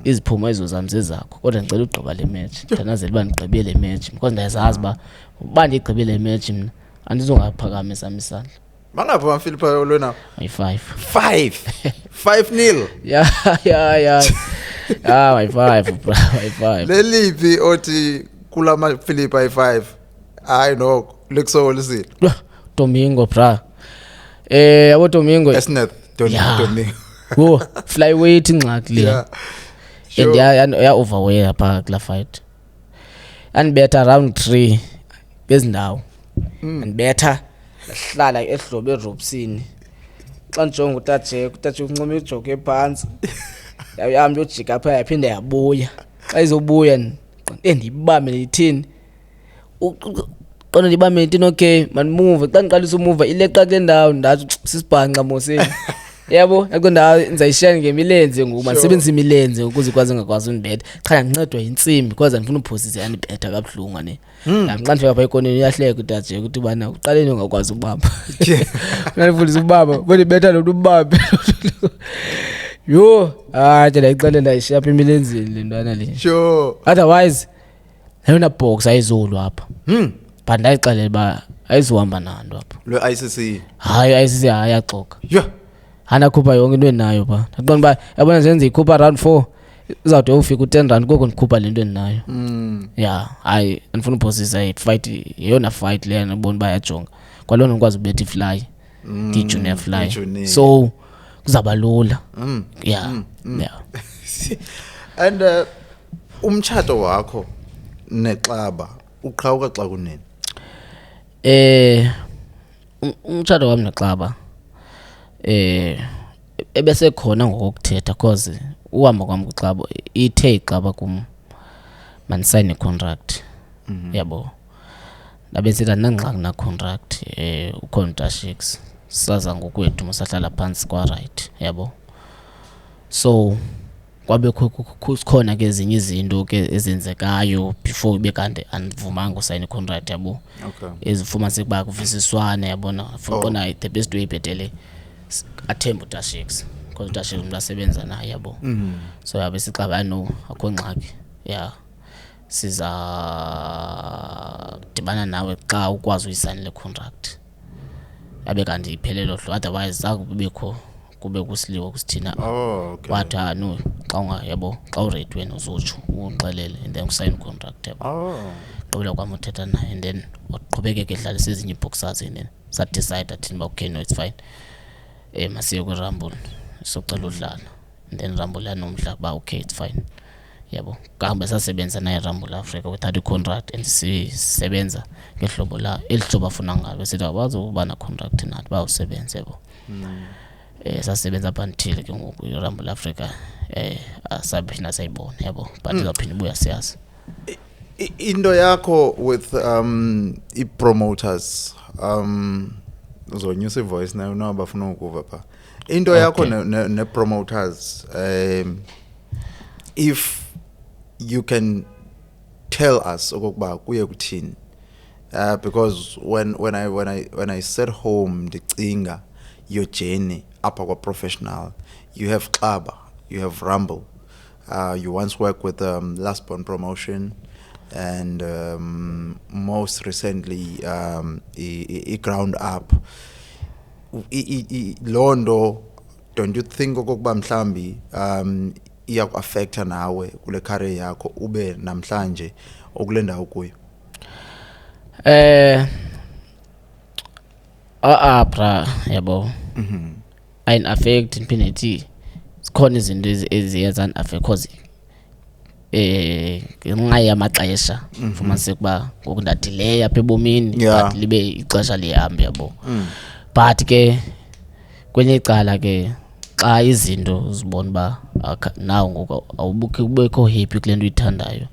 iziphumo ezozami zezakho kodwa ngicela ugqiba le match ndanazela ba ndigqibe le match because ndayazazi ba uba ndigqibe le match mina andizongaphakama sami isandla
mangaphi bamfilipa lona
5
5-0
yeah my 5 bro my 5
leliphi othi kulama Philippa i5 I know lekusolisile
Domingo bra yabo Domingo
Esnet Domingo
go flyweight ingxaki le and ya overweight apha kula fight and better round 3 bezindawo and better hlala ehlobo eRobson xa njonga utaje uncoma ijoke ephansi yami yojika apha yaphinde yabuya xa izobuya ndiyibambe lithini qona ndibambe lithini okay man move xa ndiqalisa umove ileqa kule ndawo ndathi sisibhanqa moseni yabo yakonda ngizayishaya ngemilenze ngoku masebenzisa imilenze ukuze ikwazi ngakwazi unibetha cha ngincedwa insimbi because andifuna uphosisa yanibetha kabhlungu ne ngamxa ndifika pha ekoneni uyahleka utaje ukuthi bana uqaleni ungakwazi ubamba unanifundisa ubaba bonibetha lo ubambe yo nje layixelela ishiya apha emilenzeni le ntwana le
sure
otherwise ayona box ayizulu apha but ndayixelela ba ayizohamba nanto apha
lo ICC
hayi ICC ayaxoka
yeah
hana khupha yonke into enayo pha ngaqonda ba yabona senze ikhupha round 4 uzawude ufika u10 rand koko ndikhupha lento endinayo yeah hayi andifuna uphosisa fight yona fight le nabona bayajonga kwalona ngikwazi ubetha ifly junior fly so kuzaba lula yeah
and umtshato wakho nexaba uqhawuka xa kunini
umtshato wami nexaba ebese khona ngokuthetha cause uhamba kwami kuxaba ithe ixaba kum man sign a contract yabo labesita nangxaki na contract uContashix saza ngokwethu musahlala phansi kwa right yabo so kwabe khona ke ezinye izinto ke ezenzekayo before bekanti andivumanga usign a contract yabo
okay
ezifuma sekuba kuvisiswane yabona fuqona the best way bhetele athemba uTashix because uTashix umlasebenza naye yabo so yabe sixaba no akho ngxaki yeah siza dibana nawe xa ukwazi uyisign le contract yabe kanti iphelelo hlo otherwise zakubekho kube kusiliwa kusithina
okay
wathi no xa unga yabo xa uready wena uzotsho uxelele and then usign contract yabo qobela kwami uthetha naye and then uqhubekeke edlalisa ezinye iboxers and sa decide athi okay no it's fine masiye ku Rumble socela udlala and then Rumble yanomhla ba okay it's fine yabo kahambe sasebenza naye Rumble Africa without a contract and sisebenza ngehlobo la elihlobo afuna ngalo sithi abazokuba na contract nathi ba usebenze yabo sasebenza up until ke ngoku Rumble Africa asaphina sayibona yabo but izophinda ibuya siyazi
into yakho with i-promoters uzonyusa ivoice nayo nabafuna ukuva pha into yakho ne promoters if you can tell us okokuba kuye kuthini because when I sat home ndicinga your journey upper kwa professional you have Xaba, you have Rumble, you once worked with Last Born Promotion and most recently ground up Londo. Don't you think okokuba mhlambi iya ku affecta nawe kule career yakho ube namhlanje okulenda ukuyo
bra yabo ayin affect iphinde ithi sikhona izinto eziyenza affect cause ngenxa yamaxesha fumanise kuba ngoku ndadelay apha ebomini but libe ixesha lihamba yabo but ke kwenye icala ke xa izinto uzibona ba nawo ngoku awubekho happy kule nto uyithandayo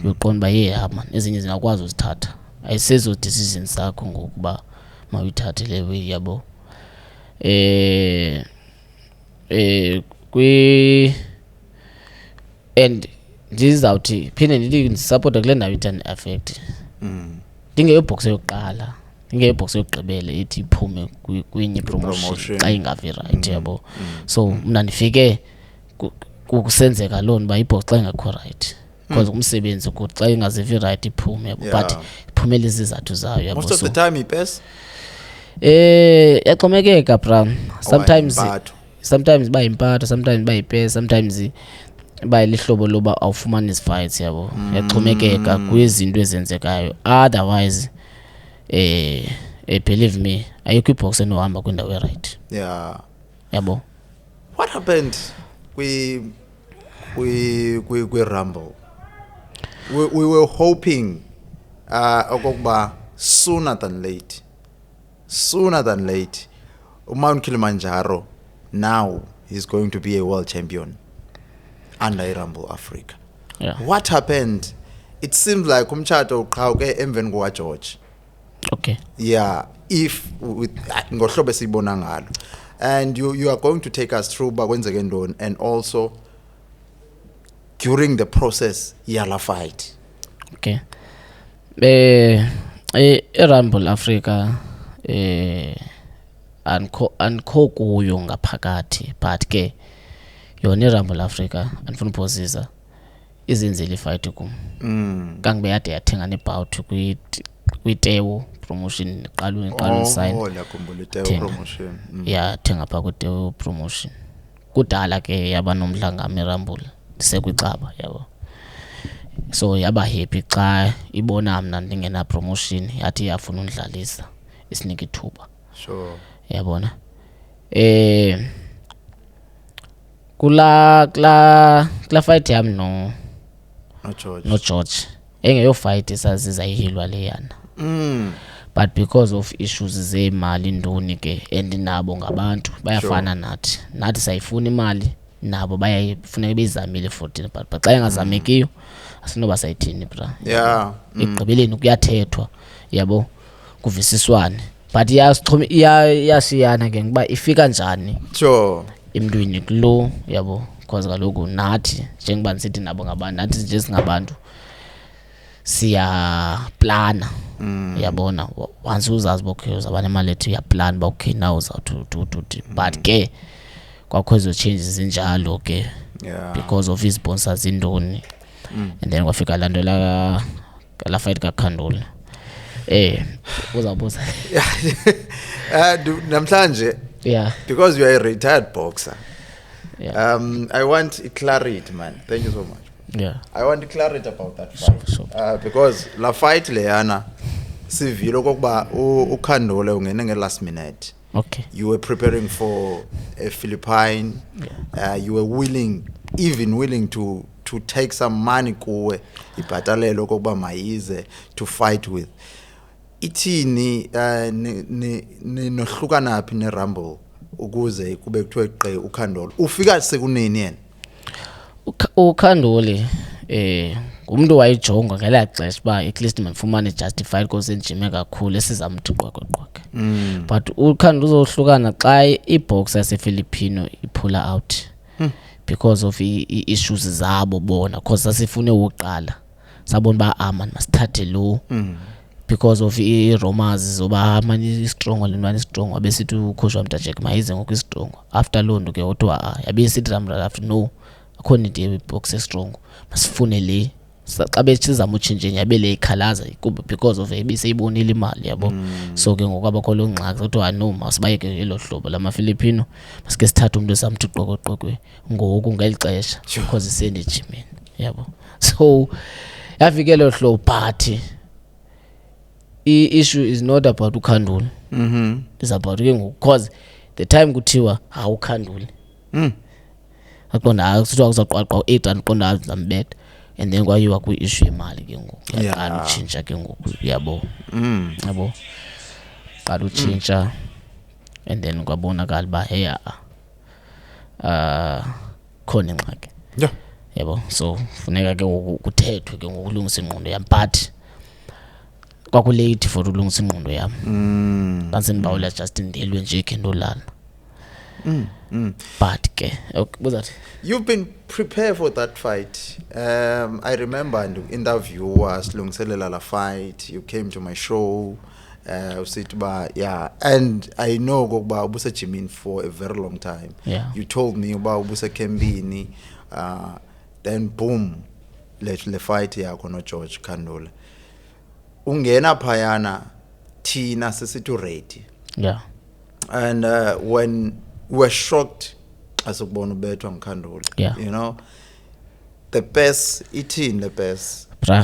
uyoqonda uba man ezinye zingakwazi uzithatha ayisezo decisions zakho ngokuba mawuyithathe le way yabo and ndizawuthi phinde ndithi ndisupporta kule ndawo ithani affect ndingeyobhox yokuqala ndingeyobhox yokugqibele ethi iphume kwinye promotion xa ingavi right yabo so mna ndifike kusenzeka loo nto uba ibhox xa ingakho right because umsebenzi ukuthi xa ingazivi right iphume yabo but iphumele izizathu zayo yabo
most of the time ipes
yaxhomekeka bra sometimes bayimpatho sometimes bayipes sometimes bayilihlobo loba awufumani izifights yabo yaxhomekeka kwizinto ezenzekayo otherwise believe me ayikho ibhox enohamba kwindawo right yabo
what happened kwi rumble we were hoping okokuba sooner than late Mount Kilimanjaro now is going to be a world champion under Rumble Africa. What happened? It seems like umtshato uqhawuke emveni kwa George.
Okay.
If with ngohlobo sibona ngalo. And you are going to take us through bakwenzeke ntoni and also during the process yala fight.
Okay. Rumble Africa ankho kuyo ngaphakathi but ke yona iRumble Africa andifuna uphosisa izenzile ifight kum kangibe yade yathenga nebout kwitewo promotion iqala sign
yakhumbula itewo promotion
thenga pha kwitewo promotion kudala ke yaba nomdlangami iRumble ndisekwixaba yabo so yaba happy xa ibona mna ndingena promotion yathi yafuna undlalisa isinike ithuba
sure
yabona kula fight yami no George engeyo fight esazizayihilwa leyana but because of issues zemali ndoni ke andinabo ngabantu bayafana nathi sayifuna imali nabo bayayifuneka bezamile 14 but xa engazamekiyo asinoba sayithini bra igqibeleni kuyathethwa yabo kuvisiswane but yasiyana ke ngoba ifika njani
sure
emntwini kulo yabo because kaloku nathi njengoba nisithi nabo ngabantu nathi nje singabantu siya plana yabona once uzazi bokhe uzabana imali ethu ya plan ba okay now uza to but ke kwakho izo changes zinjalo ke because of his sponsors indoni and then kwafika lando la fight kaKhanduli uzabuza
namhlanje because you are a retired boxer I want clarity man thank you so much I want clarity about that fight sure. Because la fight leyana sivile kokuba uKhanduli ungene ngelast minute you were preparing for a Philippine you were willing to take some money kuwe ibhatalelo kokuba mayize to fight with ithini nohlukana naphi neRumble ukuze kube kuthiwe qe uKhanduli ufika sekunini yena
uKhanduli umuntu wayijonga ngela xesha ba at least manifumane justified because enjime kakhulu esizamthi qoqoqoke but uKhanduli uzohlukana xa ibox yaseFilipino iphula out because of issues zabo bona because sasifune uqala sabona ba aman masithathe lo because of rumors zoba manje strong lentwana strong abesithi ukhoshwa mntajek mayize ngokho strong after londo ke odwa yabesithi Ramla after no akhona into box strong masifune le xa bechiza mutshintshe yabele ikhalaza because of ebiseyibonile imali yabo so ke ngokwabakho lo ngxaki kuthiwa no masibayeke elo hlobo lama Filipino masike sithatha umuntu esamthi qoqoqokwe ngoku ngelixesha because isendijimini yabo so yafikele hlobo party issue is not about uKhanduli it's about ke because the time kuthiwa awukhanduli aqonda akusithiwa kuzaqwaqwa 8 rand qonda azambetha and then kwayiwa kwi-issue yemali ke ngoku yaqala utshintsha ke ngoku yabo yabo qala utshintsha and then kwabonakala uba hey khona ingxaki yabo so funeka ke kuthethwe ke ngokulungisa ingqondo yam but kwakulate for ulungisa ingqondo yam ndandisendibawela just ndelwe nje khe ndolala but ke buzathi
you've been prepared for that fight. I remember an interview was silungiselela la fight. You came to my show. Usitba, yeah, and I know about ubuse Jimin for a very long time.
Yeah.
You told me about ubuse Kembini. Then boom, le fight yakho no George Khandula. Ungena phayana thina sesithi ready.
Yeah.
And when we were shocked as ukubona ubethwa ngKhandula.
Yeah.
You know, the best eating the best.
Bra.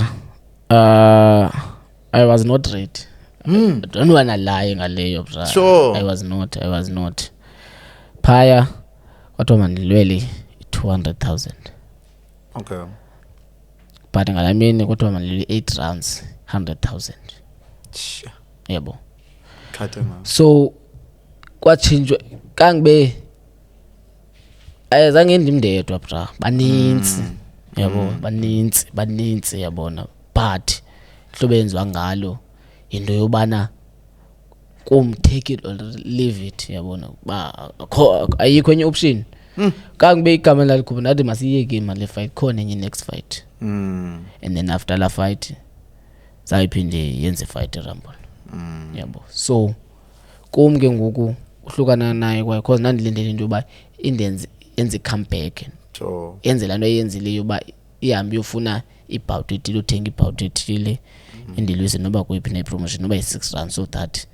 I was not ready. Don't wanna lie ngaleyo bra.
Sure.
I was not. Phaya kwathi mandilwele 200,000.
Okay.
But ngalamini kwathi mandilwele 8 rounds 100,000.
Sure.
Yebo.
Khatema.
So kwachinjwa kangibe ayizange ndimndedwa bra baninzi yabo baninzi yabona but hlobenziwa ngalo into yobana take it or leave it yabona ba ayikho enye option kangibe igama lalikho nathi masiyeke imali le fight khona enye next fight and then after la fight sayiphinde yenze fight eRumble yabo so kumke ngoku uhlukana naye kwaye because nandilindele into yoba enze comeback
so
yenze lanto eyenzileyo uba ihambe yofuna ibhout ethile uthenga ibhout ethile indilwise noba kuyiphi ne-promotion noba yi-6 rand so that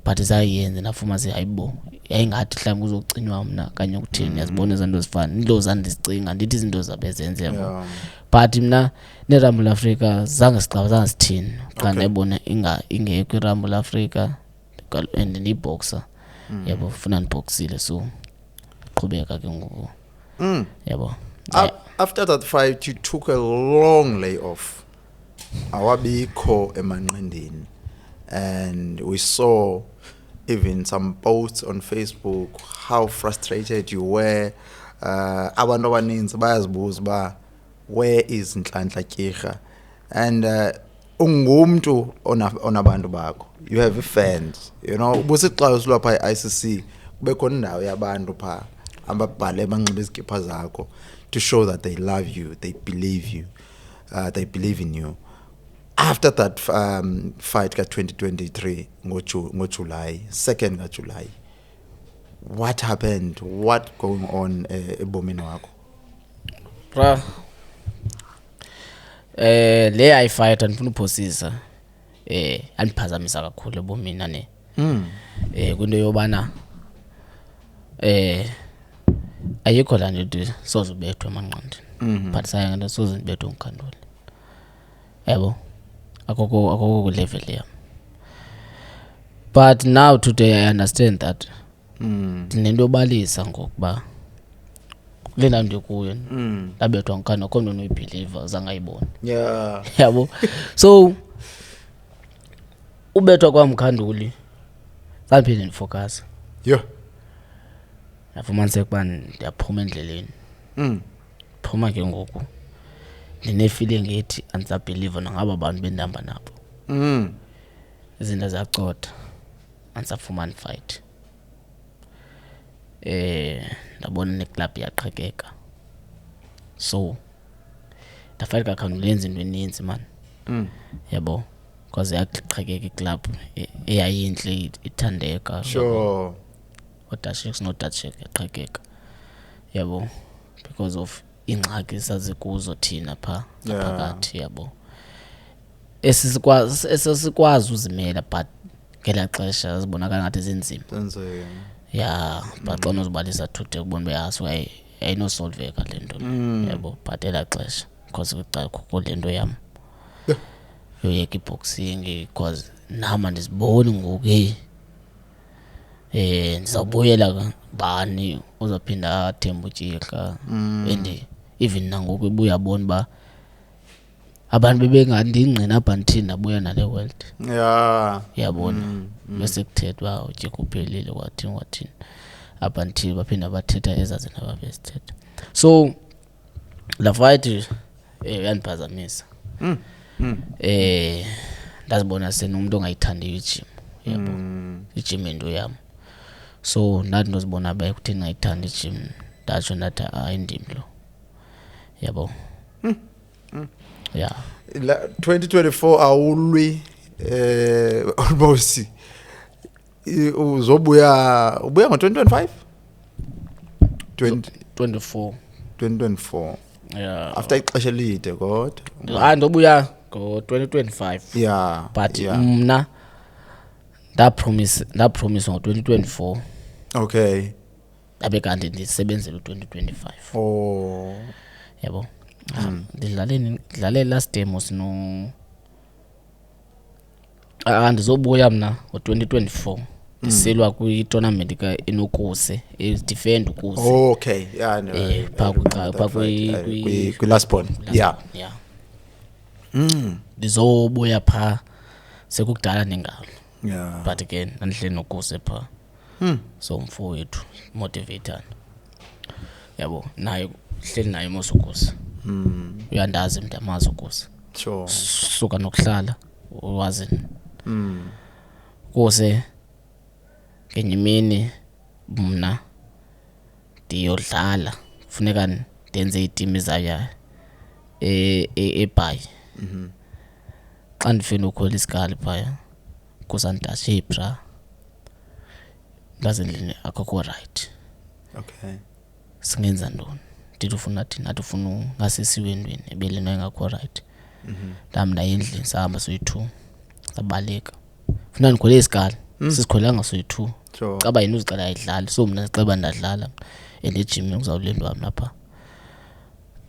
but sayenze nafuma hayibo yayingathi mhlawumbi kuzokucinywa mna kanye ukuthini yazibona izinto zifana into zandizicinga ndithi izinto zabezenze yabo but mna neRumble Africa zange sithini xa ndayibona ingekho iRumble Africa and ndiboxer yabo funa ndiboxile so qhubeka ke ngoku yabo
after that fight you took a long layoff awabikho emanqindini and we saw even some posts on Facebook how frustrated you were abantu abaninzi bayazibuza ba where is Nhlanhla Tyira and ungumntu onabantu bakho you have fans you know ubusixayo silapha iICC kube khona indawo yabantu pha ababhale banxibe izikipha zakho to show that they love you, they believe you, they believe in you. After that fight ka 2023 ngo July 2nd ka July, what happened? What going on ebomini wakho?
Bra le I fight andifuna uphosisa andiphazamisa kakhulu ebomini ne kunto yobana ayikho la nto sozubethwa emanqandini but sayanga soze ndibethwe ngKhandula yabo akoko level yam but now today I understand that ndinento balisa ngokuba kule ndawo ndikuyo ndabethwa ngKhandula khona noyibeliever zangayibona
yeah
yabo so ubethwa kwaMkhanduli saphinde ndifocus
yeah
yafumaniseka ukuba ndiyaphuma endleleni phuma ke ngoku ndine-feeling ethi andisabheliva nangaba bantu bendihamba nabo izinto ziyacotha andisafumani fight ndabona neclub yaqhekeka so ndafight kaKhandula yenza into eninzi man yabo because yaqhekeka iclub eyayintle ithandeka
sure
Dutcheks no Dutchek yaqhekeka yabo because of ingxaki sazikuzo thina pha phakathi yabo esesikwazi uzimela but ngela xesha zibonakala ngathi zinzima yeah but xa uzibalisa thuthi kubona beyazi ayinosolveka lento yabo but ela xesha because kuqala kukho lento yam yoyeka iboxing because nama ndiziboni ngoku hey ndizawubuyela bani uzophinda athemba uTjika and even nangoku ebuya bona ba abantu bebengandingqina apha ndithini ndabuya nale world yabona bese kuthethwa uTjika uphelile kwathini apha ndithini baphinda bathetha ezazinto ababezithetha so la fight yandiphazamisa ndazibona senomuntu ongayithandiyo ijim yabo ijim into yami so ndathi ndozibona baye kutheni ngayithanda ijim ndatsho ndathi ayindim lo yabo yeah
2024 awulwi almost ubuya ngo-2025 2024
yeah
after ixesha elide kodwa
ndobuya ngo-2025
yeah
but mna ndapromise ngo-2024
okay
abe kanti ndisebenzele u-2025 yabo ndidlale last demo ndizobuya mna ngo-2024 ndiselwa kwi-tournament ka-Enokuse defend ukuse
okay yeah kwi-last born yeah
ndizobuya phaa sekukudala nengalo
yeah
but again nandihleli nokuse phaa so mfowethu motivator yabo naye hleli naye mosukuse uyandazi mntamazi ukuse
sure
suka nokuhlala wazi kuse ngenye imini mna ndiyodlala kufuneka ndenze iteam izaya eBhayi xa ndifuna ukhwela isikali phaya kusandashe bra ndazendlini akukho right
okay
singenza ntoni ndithi ufuna thina athi ufuna ngasesiwendweni ebelena engakho right ndamnda endlini sahamba soyi2 sabaleka ufuna ndikhwele isikali sisikhwelanga soyi2 caba yini uzicela ayidlali so mna siceba ndadlala endejimi uzawulindwa wami lapha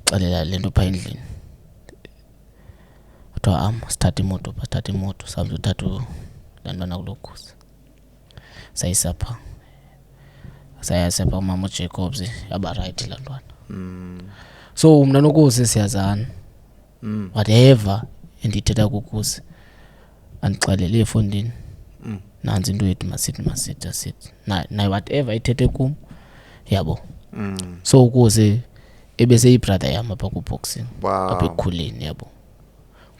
xalela lento pha endlini kuthiwa sithatha imoto sahambe uthatha lantwana kulokuze sayisapha umama uJacobs yaba right lantwana so mna nokuze siyazana whatever endithetha kukuze andixelele efondini nanzi into yethu masithi naye whatever ithethe kum yabo so ukuze ebese ibrother yami apha ku-boxing apha ekukhuleni yabo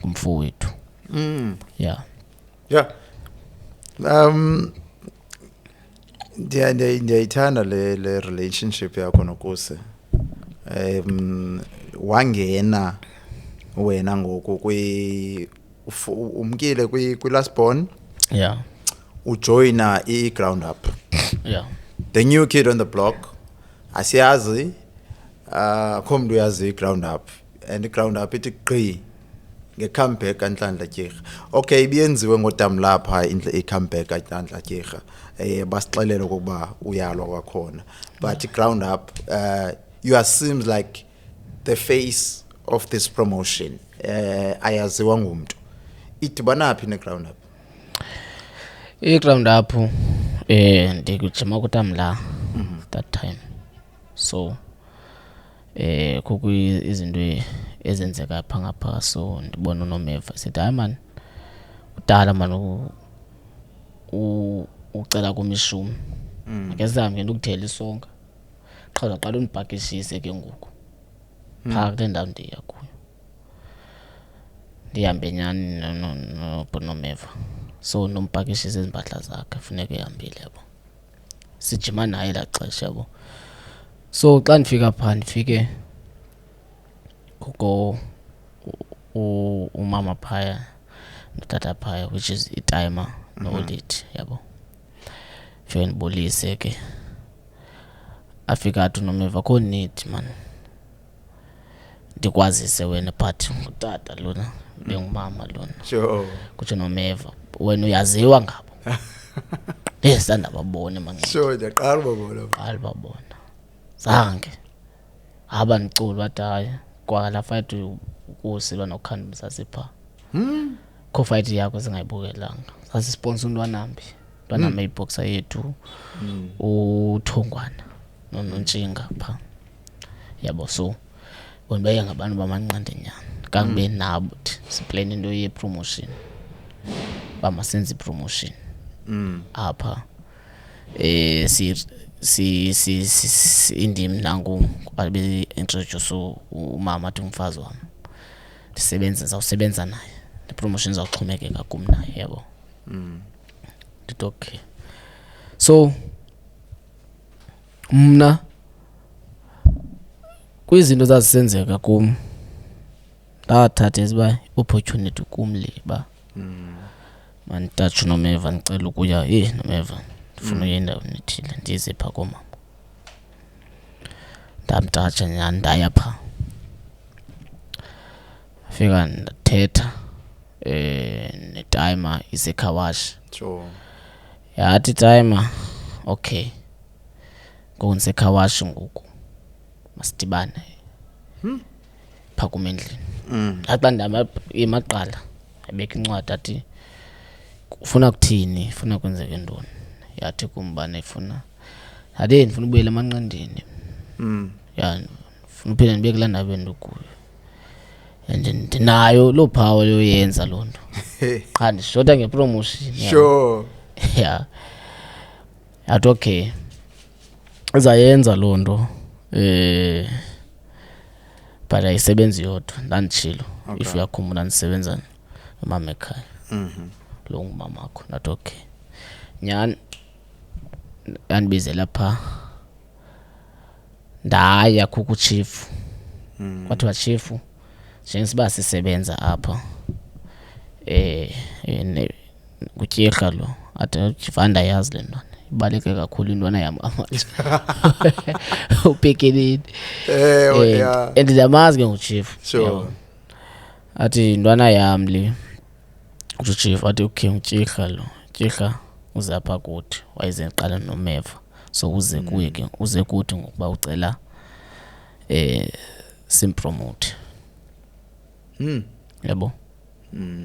kumfowethu yeah
ndiyayithanda le relationship yakho nokuse wangena wena ngoku umkile kwi-last born
yeah
ujoyina i-ground up
yeah
the new kid on the block asiyazi kho mntu uyazi i-ground up and i-ground up ithi gqi nge-comeback kaNhlanhla Tyira okay ibiyenziwe ngodam lapha i-comeback kaNhlanhla Tyira basixelela ukuba uyalwa kwakhona but i-ground up you seems like the face of this promotion ayaziwa ngumuntu idibana phi ne-ground up
i-ground up ndikujima kutamla that time so kukho izinto ezenzeka pha ngapha so ndibona uNomeva sithi hayi man udala man ucela kumishumi ngesambe ndokuthela isonka qhaza qala undibhakishise ke ngoku pha kule ndawo ndiya kuyo ndihambe nyani noNomeva so nombhakishise izimpahla zakhe funeka ehambile yabo sijima naye la xesha yabo so xa ndifika pha ndifike kuko umama phaya notata phaya which is itimer no-audit yabo fike ndibulise ke afika athi uNomeva kho need man ndikwazise wena but utata lona bengumama lona
sure
kuthi Nomeva wena uyaziwa ngabo sandababone manje
sure ndiyaqala
babona zange haba nicula bathi hayi kwala fight ukusilwa noKhandisa sipha kho fight yakho singayibukelanga sasisponsor uNtwanambi lwana mayboxer yethu uThongwana noNtshinga pha yabo so bona baye ngabantu bamanqande nyana kangibe nabo siplan into ye promotion bamasenze promotion apha si indim nangu abe introduce umama athi umfazi wami ndizawusebenza naye the promotion zawuxhomekeka kum naye yabo okay so mna kwizinto zazisenzeka kum ndathatha isiba opportunity kum liba mantathu nomeva ndicela ukuya nomeva ndifuna uye endaweni ethile ndize pha komama ndamtatsha nyani ndaya pha fika ndathetha netimer isekhawashi
sure
yathi timer okay ngoku ndisekhawashi ngoku masidibane pha kumendlini xa ndihamba emaqala abeka incwadi athi ufuna kuthini ufuna kwenzeke ntoni yathi kumbane ifuna ade ndifuna ubuyela emanqandeni ya ndifuna uphinde ndibe kulaa ndawo bendikuyo and ndinayo loo power yoyenza loo nto qha ndishota ngepromotion
sure
ya yathi okay izayenza loo nto but ayisebenzi yodwa ndanditshilo if uyakhumbula ndisebenza nomama ekhaya lo ngumamakho nathi okay nyani yandibizela pha ndaya kuchief kwathiwa chief njengesiba sisebenza apha kutyirha lo athi chifanda yazi le ntwana ibaleke kakhulu intwana yam amatsha upekelini and ndiyamazi ke nguchief
sure
athi intwana yam le uchief athi okay utyirha lo tyirha uze apha kuthi wayize ndiqala nomeva so uze kuye ke uze kuthi ngokuba ucela simpromote yabo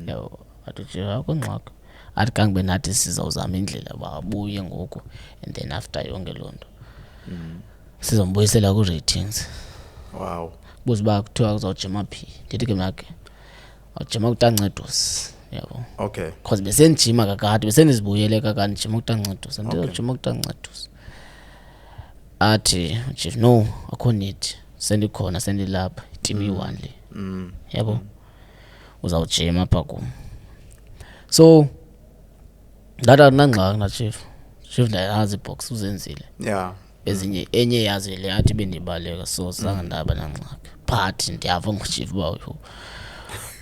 yabo athi tyirha akho ngxaki athi kangibe nathi sizawuzama indlela babuye ngoku and then after yonke loo nto sizombuyisela ku-ratings
wow
buze uba kuthiwa kuzawujima phi ndithi ke mna ke awujima kutancedusi yabo
okay
because besendijima kakade besendizibuyele kakade ndijima kutancedusi ndizawujima kutancedusi athi chief no akho need sendikhona sendilapha team yi-1 le yabo uzawujima apha kum so ndathi andinangxaki na chief ndayazi ibox uzenzile
yeah
ezinye enye yazi le athi bendibaleka so zange ndaba nangxaki but ndiyava ngochief uba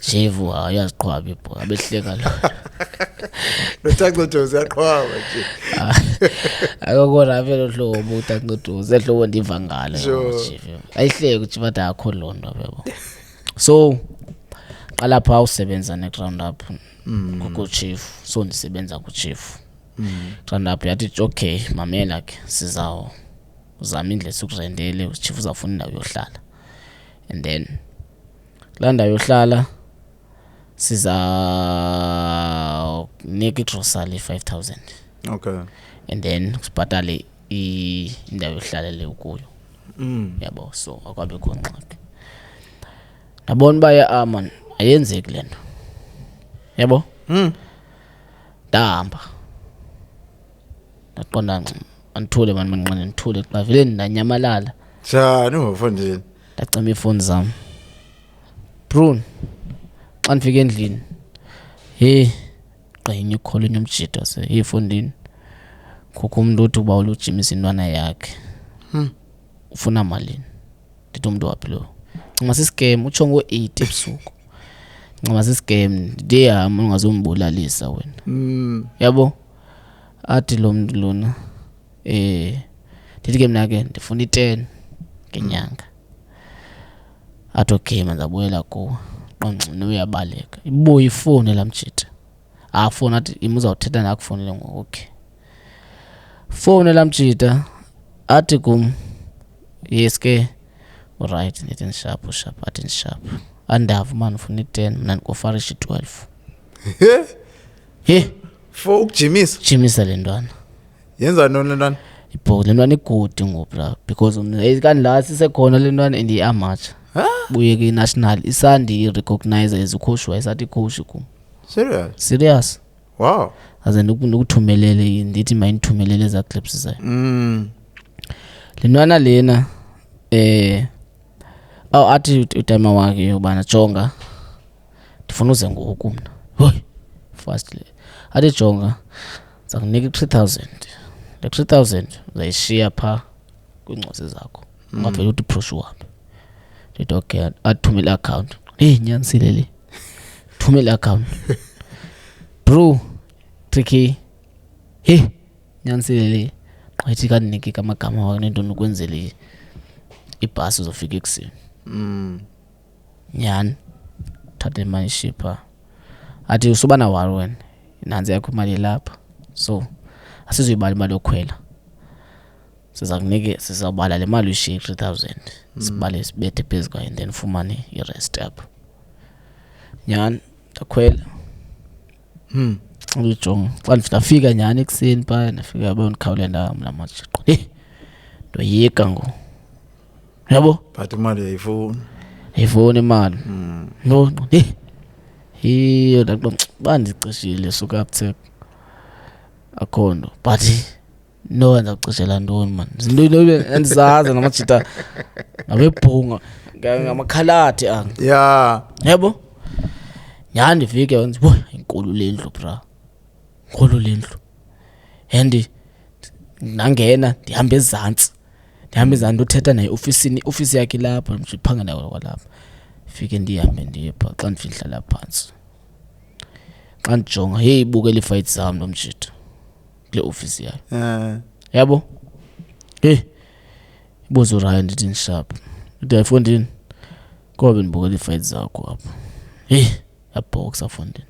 chief uyaziqhwaba ibhola abehleka lo
noTancedusi uyaqhwaba nje
akukho rafe lo hlobo uTancedusi ehlobo ndiva ngalo chief ayihleke uchief athi akho loo nto yabo so qala pha usebenza next round up kuchief so ndisebenza kuchief round up yathi okay mamela ke sizawuzama indlela sikurendele uchief uzafuna indawo yohlala and then la ndawo yohlala siza nika igrocery 5000
okay
and then sibhatale indawo yohlala le ukuyo yabo so akwabe khona ngxaki ndabona uba man ayenzeki le nto yabo ndahamba ndaqonda andithule mani manqane ndithule xa vele ndanyamalala
njani ungafundile
ndacima iifowuni zam Brun xa ndifika endlini gqinye ikholo nyomjita se efondini kukho umuntu othi uba ulujimisa intwana yakhe ufuna malini ndithi umuntu waphi lo ncima siscam utsho ngo-8 ebusuku ncima siscam ndithi hamba ungazombulalisa wena yabo athi lo mntu lona ndithi ke mna ke ndifuna i-10 ngenyanga athi okay mandizabuyela kuwe qonqine uyabaleka ibuye ifone lamjita afona athi imuzawuthetha nakufonele ngoku okay fone lamjita athi kum yes ke alright ndithi sharp athi sharp andava man ufuna i-10 mna ndikofarish i-12
For ukujimisa.
Jimisa le ntwana.
Yenza noni le ntwana?
Le ntwana igudi ngobra because kanti la sisekhona le ntwana and i-amateur. Buye ke-national isandi recognize as ucoach wayesathi coach kum. Serious.
Wow.
Aze ukuthumelele ndithi mayinithumelele za clips zayo. Le ntwana lena athi utime wakhe ubana jonga ndifuna uze ngoku mina. Hoy fastly. Athi jonga zakunika 3000. Le 3000 uzayishiya pha kwincwadi zakho. Ungavela uthi brochure wami. Ndithi okay athumela account. Nyanisile le. Thumela account. Bro tricky. Nyanisile le. Qayithi kanike kamagama wakhe nento nokwenzele ibhasi uzofika ekuseni. Nyani thatha imali shipha. Athi usuba na wari wena. Nanzi yakho imali lapha. So asizuyibala imali yokhwela. Sizawubala le mali uyishiye 3000. Sibale sibethe phezu kwayo and then fumane i-rest up. Nyani takhwela. Ujonga. Xa ndifika nyani ekuseni pha nafika yabo ndikhawule ndamla manje. Ndoyika ngo. Yabo?
But imali yayifuna.
Yayifuna imali. No. Hiyo ndakuba bandicishile suka uptake. Akhondo. But no ndakucishela ntoni man. Zinto endizazi namajita. Nabebhunga ngamakhalati anga.
Yeah.
Yabo? Nyani ndifike wenza boy inkulu lendlu bra. Inkulu lendlu. And nangena ndihamba ezantsi. Ndihamba ezantsi uthetha naye office yakhe lapha mjiphanga nayo kwalapha. Fike ndihambe ndiyepha xa ndifihla lapha phansi. Xa ndijonga ibukela ifight zami nomjito. Kule office yakhe. Yabo? Ibuzo Ryan ndithi sharp. Uthi ayifondini. Kobe ndibukela ifight zakho apha. Yaboxa fondini.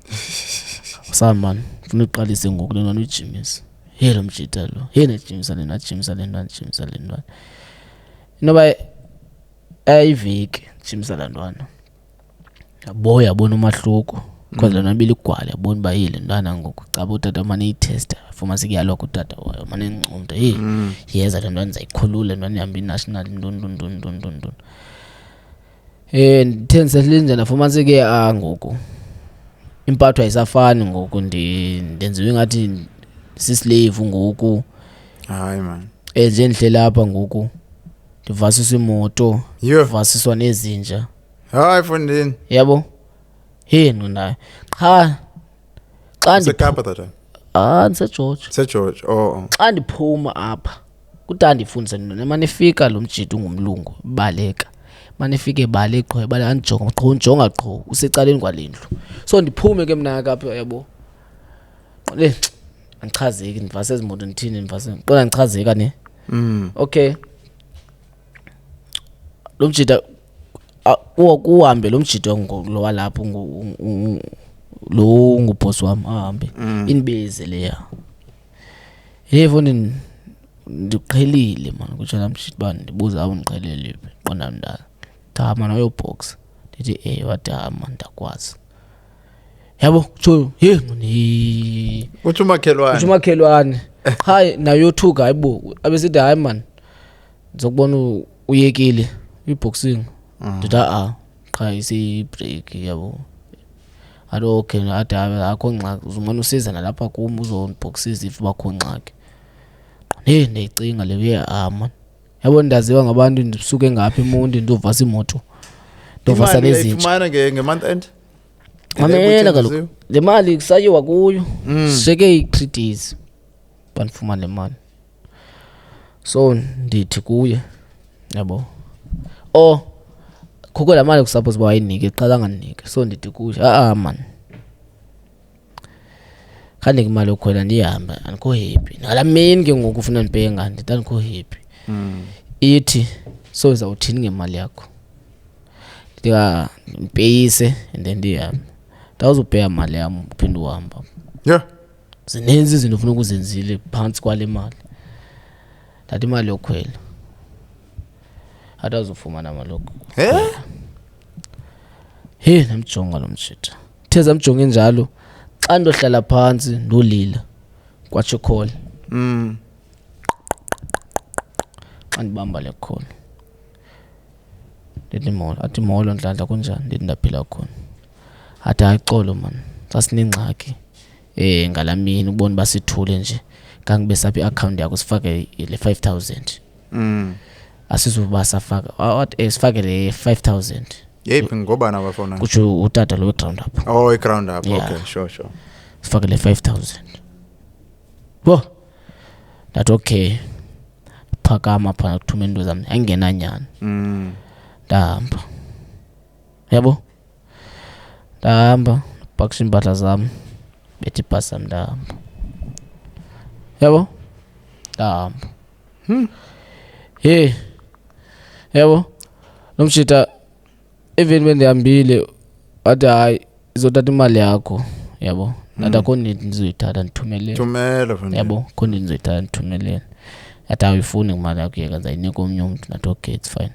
Sam man, ufuna uqalise ngoku lena uyijimisa. Lo mjita lo. Nejimisa lena jimisa lena. Inoba ayiviki jimisa la ntwana. Yabona umahluko. Because lana bili igwala yabona ba yile ntwana ngoku. Caba utata manje i-tester. Fuma sikuyalwa kutata wayo. Manje ngicumda yeza le ntwana zayikhulula ntwana ihamba i-national ndun. Ndithense linje nafuma sike ngoku. Impatho ayisafani ngoku ndenziwe ngathi sislave ngoku.
Hayi man.
Nje endle lapha ngoku. Ndivasisa imoto, ndivasiswa nezinja.
Hayi fondini.
Yabo? Nayo. Xa
Sekapa tata.
George.
Oh.
Xa ndiphuma apha. Kutata ndifundisa nina manifika lo mjito ngumlungu baleka. Manifike ebaleka ebala anjonga qho usecaleni kwalendlu. So ndiphume ke mina kapha yabo. Angichazeki ndivase ezimoto ndithini ndivase. Qona ngichazeka ne. Okay. Lo mjita uhambe lo mjito lo walapha lo nguboss wami ahambe inibeze leya. Fondini ndiqhelile man kutsho la mjito bani ndibuza awundiqhelele phi qona ndala. Thama nayo box. Ndithi wadama ndakwazi. Yabo kutsho ngoni.
Uthi
umakhelwane. Hayi nayo thuka hayibo abesithi hayi man. Ngizokubona uyekile iboxing. Ndithi cha isi break yabo. Alo okay adabe akho ngxaki uzumana usiza nalapha kum uzonboxisa if bakho ngxaki. Ndiyicinga lewe man. Yabo ndaziwa ngabantu ndisuke ngapha eMondi ndovasa imoto. Ndovasa nezinja.
Ifumana ngemonth end.
Mamela kaloku. Le mali kusayiwa kuyo. Sisheke i3 days. Banifumana le mali. So ndithi kuye. Yabo. Khukho la mali kusuppose bayinike qala nganike. So ndithi kuye man. Khane imali okhwela ndihamba andikho happy. Nala main ke ngoku ufuna ndibheke ngani ndithi andikho happy. Ithi so uzawuthini ngemali yakho. Ndika mpeyise and then ndihamba. Ndawuzubheka imali yami uphinde uhamba. Zininzi izinto ufuna ukuzenzile phansi kwale mali. Thatha imali yokhwela. Atazofumana maloko. Namjonga lo mshita. Theza mjonge njalo xa ndohlala phansi ndolila kwatsho call xa ndibamba le call ndithi molo athi molo Nhlanhla kunjani ndithi ndaphila khona athi ayixolo man sasinengxaki ngalamini ubona basithule nje kangibe saphi account yakho sifake le 5000 asizuba safaka sifake le 5000
yephi ngoba na bafona
kutsho utata lo ground up
ground up okay sure
sifake le 5000 wo that okay phakama pha kuthuma into zami ayingenanyana ndahamba yabo ndahamba pakisha impahla zami bethi ibhasi sami ndahamba yabo ndahamba yabo nomshita even bendihambile wathi hayi izothatha imali yakho yabo nathi akho need ndizoyithatha ndithumelele yabo akho need ndizoyithatha ndithumelele yathi awuyifuni imali yakho yeka ndizayinika omnye umuntu nathi okay it's fine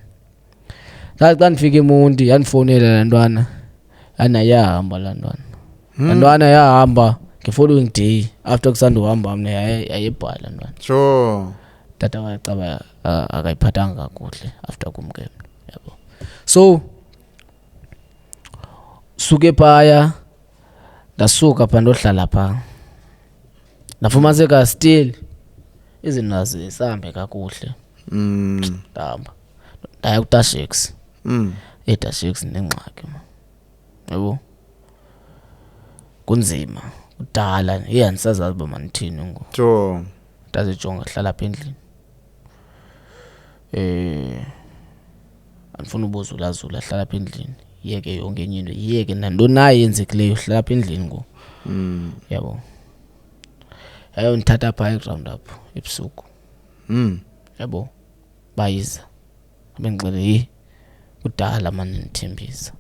xa ndifika eMonti yandifonela laa ntwana yahamba laa ntwana yahamba nge-following day after kusanduhamba mna yayebhala ntwana
sure
tata wacaba akayiphathanga kakuhle after kumke yabo so suke phaya ndasuka pha ndohlala pha ndafumaniseka still izinto zisambe kakuhle ndahamba ndaya kuTashix eTashix nengxaki yabo kunzima kudala iyandisazazi uba mandithini ngoku
sure
ndazijonga hlala apha endlini andifuna ubuzulazula hlala apha endlini yeke yonke enye into yeke nantoni na yenzekileyo hlala apha endlini ngoku yabo yayo ndithatha phaa eground up ebusuku yabo bayiza abengixele kudala mani ndithembisa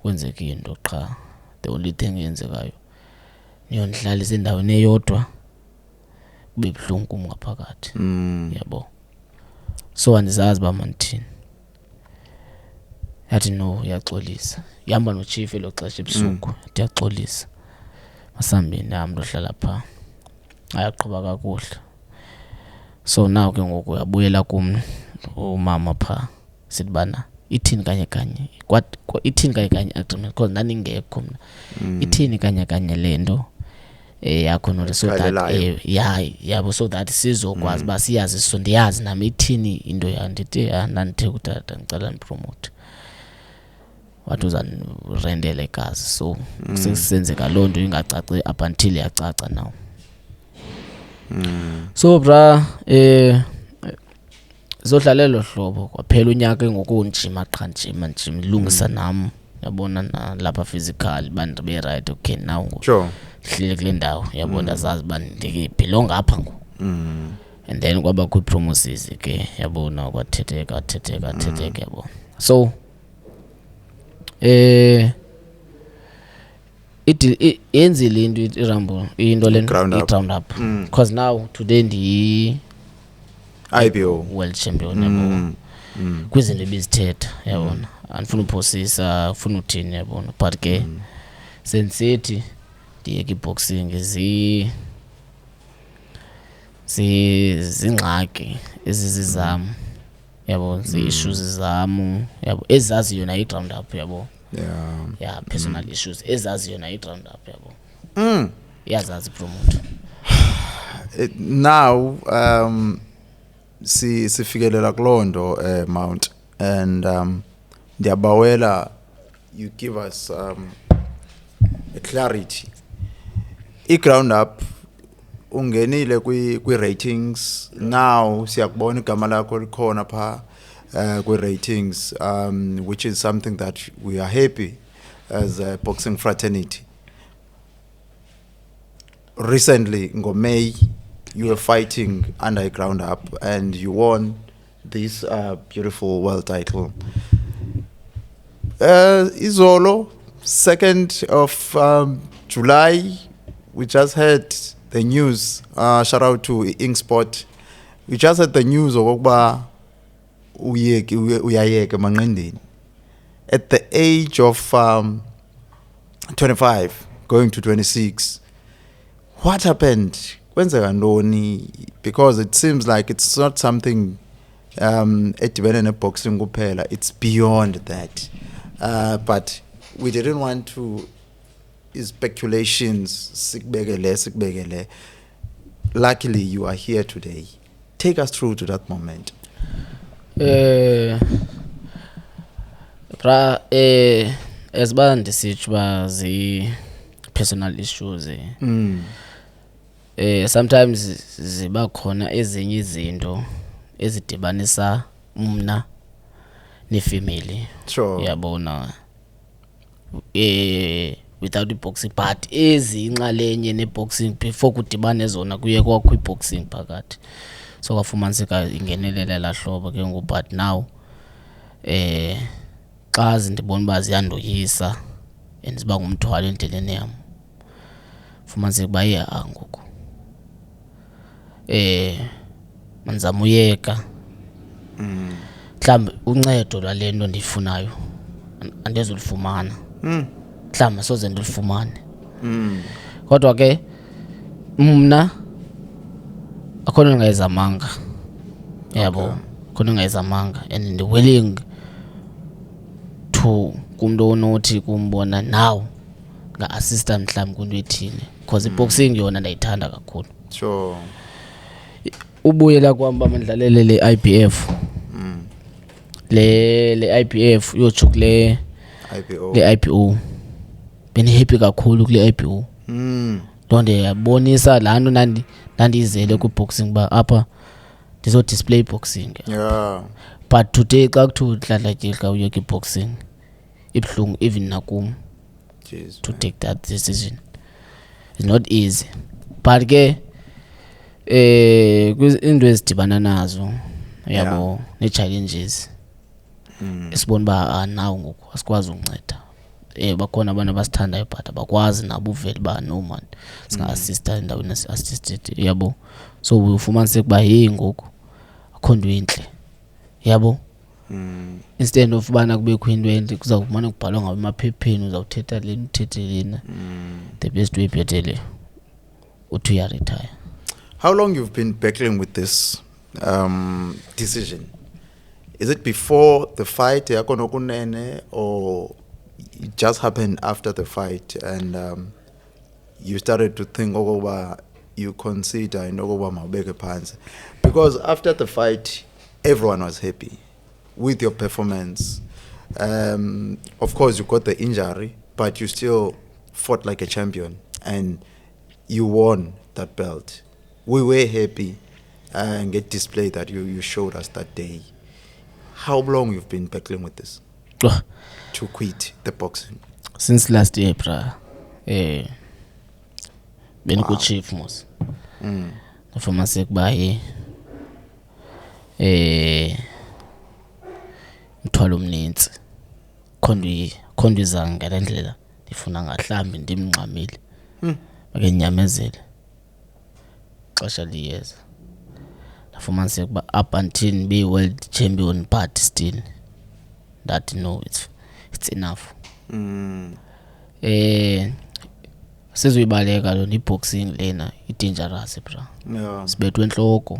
kwenzeka into qha the only thing eyenzekayo niyondihlalisa endaweni eyodwa kube buhlungu kum ngaphakathi yabo so andizazi uba mandithini yathi no uyaxolisa ihamba nochief elo xesha ebusuku ndiyaxolisa masambini nami ndohlala phaa ayaqhuba kakuhle so now ke ngoku uyabuyela kum umama phaa sithi bana ithini kanye ithini kanye agreement because ndandingekho mna ithini kanye le nto yakho no so that yabo so that sizokwazi uba siyazi so ndiyazi nami ithini into yandithi nandithe kutata ngicela ndipromote wathi uzanirendele ikazi so sesenzeka loo nto ingacaci up until yacaca now so bra zodlalelo hlobo kwaphela unyaka ngoku njima qha njima ilungisa nami yabona nalapha physical bantu be right okay now
sure
hlile kule ndawo yabona zazi bandikebhilonga apha ngoku and then kwaba ku promotions ke yabona kwathetheka yabo so yenzile into iRambo into le ground up because now today ndi
IBO
world champion yabo kwizinto ebizithetha yabona andifuna uphosisa ufuna uthini yabona but ke sensithi ndiye kiboxing zingxaki ezizizam yabo zi-issues zam yabo ezaziyo na i-ground up yabo yeah personal issues ezaziyo na i-ground up yabo yazazi promote
now sifikelela kulondo Mount and ndiyabawela you give us a clarity i-ground up ungenile kwi ratings now siyakubona igama lakho likhona pha kwi ratings which is something that we are happy as a boxing fraternity. Recently in May you were fighting under a ground up and you won this beautiful world title. Izolo 2nd of July we just heard the news, shout out to Inksport. We just had the news of Ogba uyayeke manqindini at the age of 25 going to 26. What happened? Kwenzeka ntoni? Because it seems like it's not something edibene neboxing kuphela. It's beyond that. But we didn't want to speculations. Sikbekele. Luckily, you are here today. Take us through to that moment.
As band the personal issues sometimes ziba khona ezinye izinto ezidibanisa umna nefamily.
Sure.
Yabona without the boxing but ezinxalenye neboxing before kudibane zona kuye kwakho iboxing phakathi, so kwafumaniseka ingenelela la hlobo ke ngoku. But now xa ndibona uba ziyandoyisa and ziba ngumthwalo endleleni yam, fumaniseka uba ngoku manzama uyeka mhlawumbi uncedo lwale nto ndiyifunayo andizulifumana, mhlawumbi soze ndilifumane. Kodwa ke mna akhona ndingayizamanga, yabo, khona ndingayizamanga and ndi-willing to kumntu onothi kumbona now nga-assista mhlawumbi kwinto ethile because iboxing yona ndayithanda kakhulu.
Sure.
Ubuyela kwam uba mandidlalele le IBF, le IBF yotsho kule IPO, benihappy kakhulu kule IPO. Nto ndiyabonisa laa nto ndandiyizele kwiboxing uba apha ndizodisplay boxing.
Yeah.
But today xa kuthiwa udladlatyile xa uyeka iboxing ibuhlungu even nakum.
Jeez,
to take that decision. It's not easy. But ke into ezidibana nazo yabo ne-challenges esibona uba nawo ngoku asikwazi ukunceda. Bakhona abantu abasithandayo but abakwazi nabo uvele uba no man singa-assista endaweni esi-assisted, yabo. So ufumaniseka uba ngoku akho nto intle, yabo. Instead of ubana kubekho into entle kuzawumane kubhalwa ngabe emaphepheni uzawuthetha lena uthethe lena. The best way bhetele uthi uyaretire.
How long you've been battling with this decision? Is it before the fight yakho nokunene, or it just happened after the fight and you started to think okoba you consider okoba mawubeke phansi? Because after the fight everyone was happy with your performance. Of course you got the injury but you still fought like a champion and you won that belt. We were happy and get display that you showed us that day. How long you've been battling with this to quit the boxing?
Since last year, bra. Been good chief mos. For my sake by mthwalo omninzi khondizanga ngale ndlela ndifuna ngahlambi ndimnqamile akenyamezele xesha liyeza ndafumaniseka uba up until be world champion but still that no it's enough. Sizoyibaleka lo iboxing lena i-dangerous bra.
Yeah.
Sibethwe enhloko.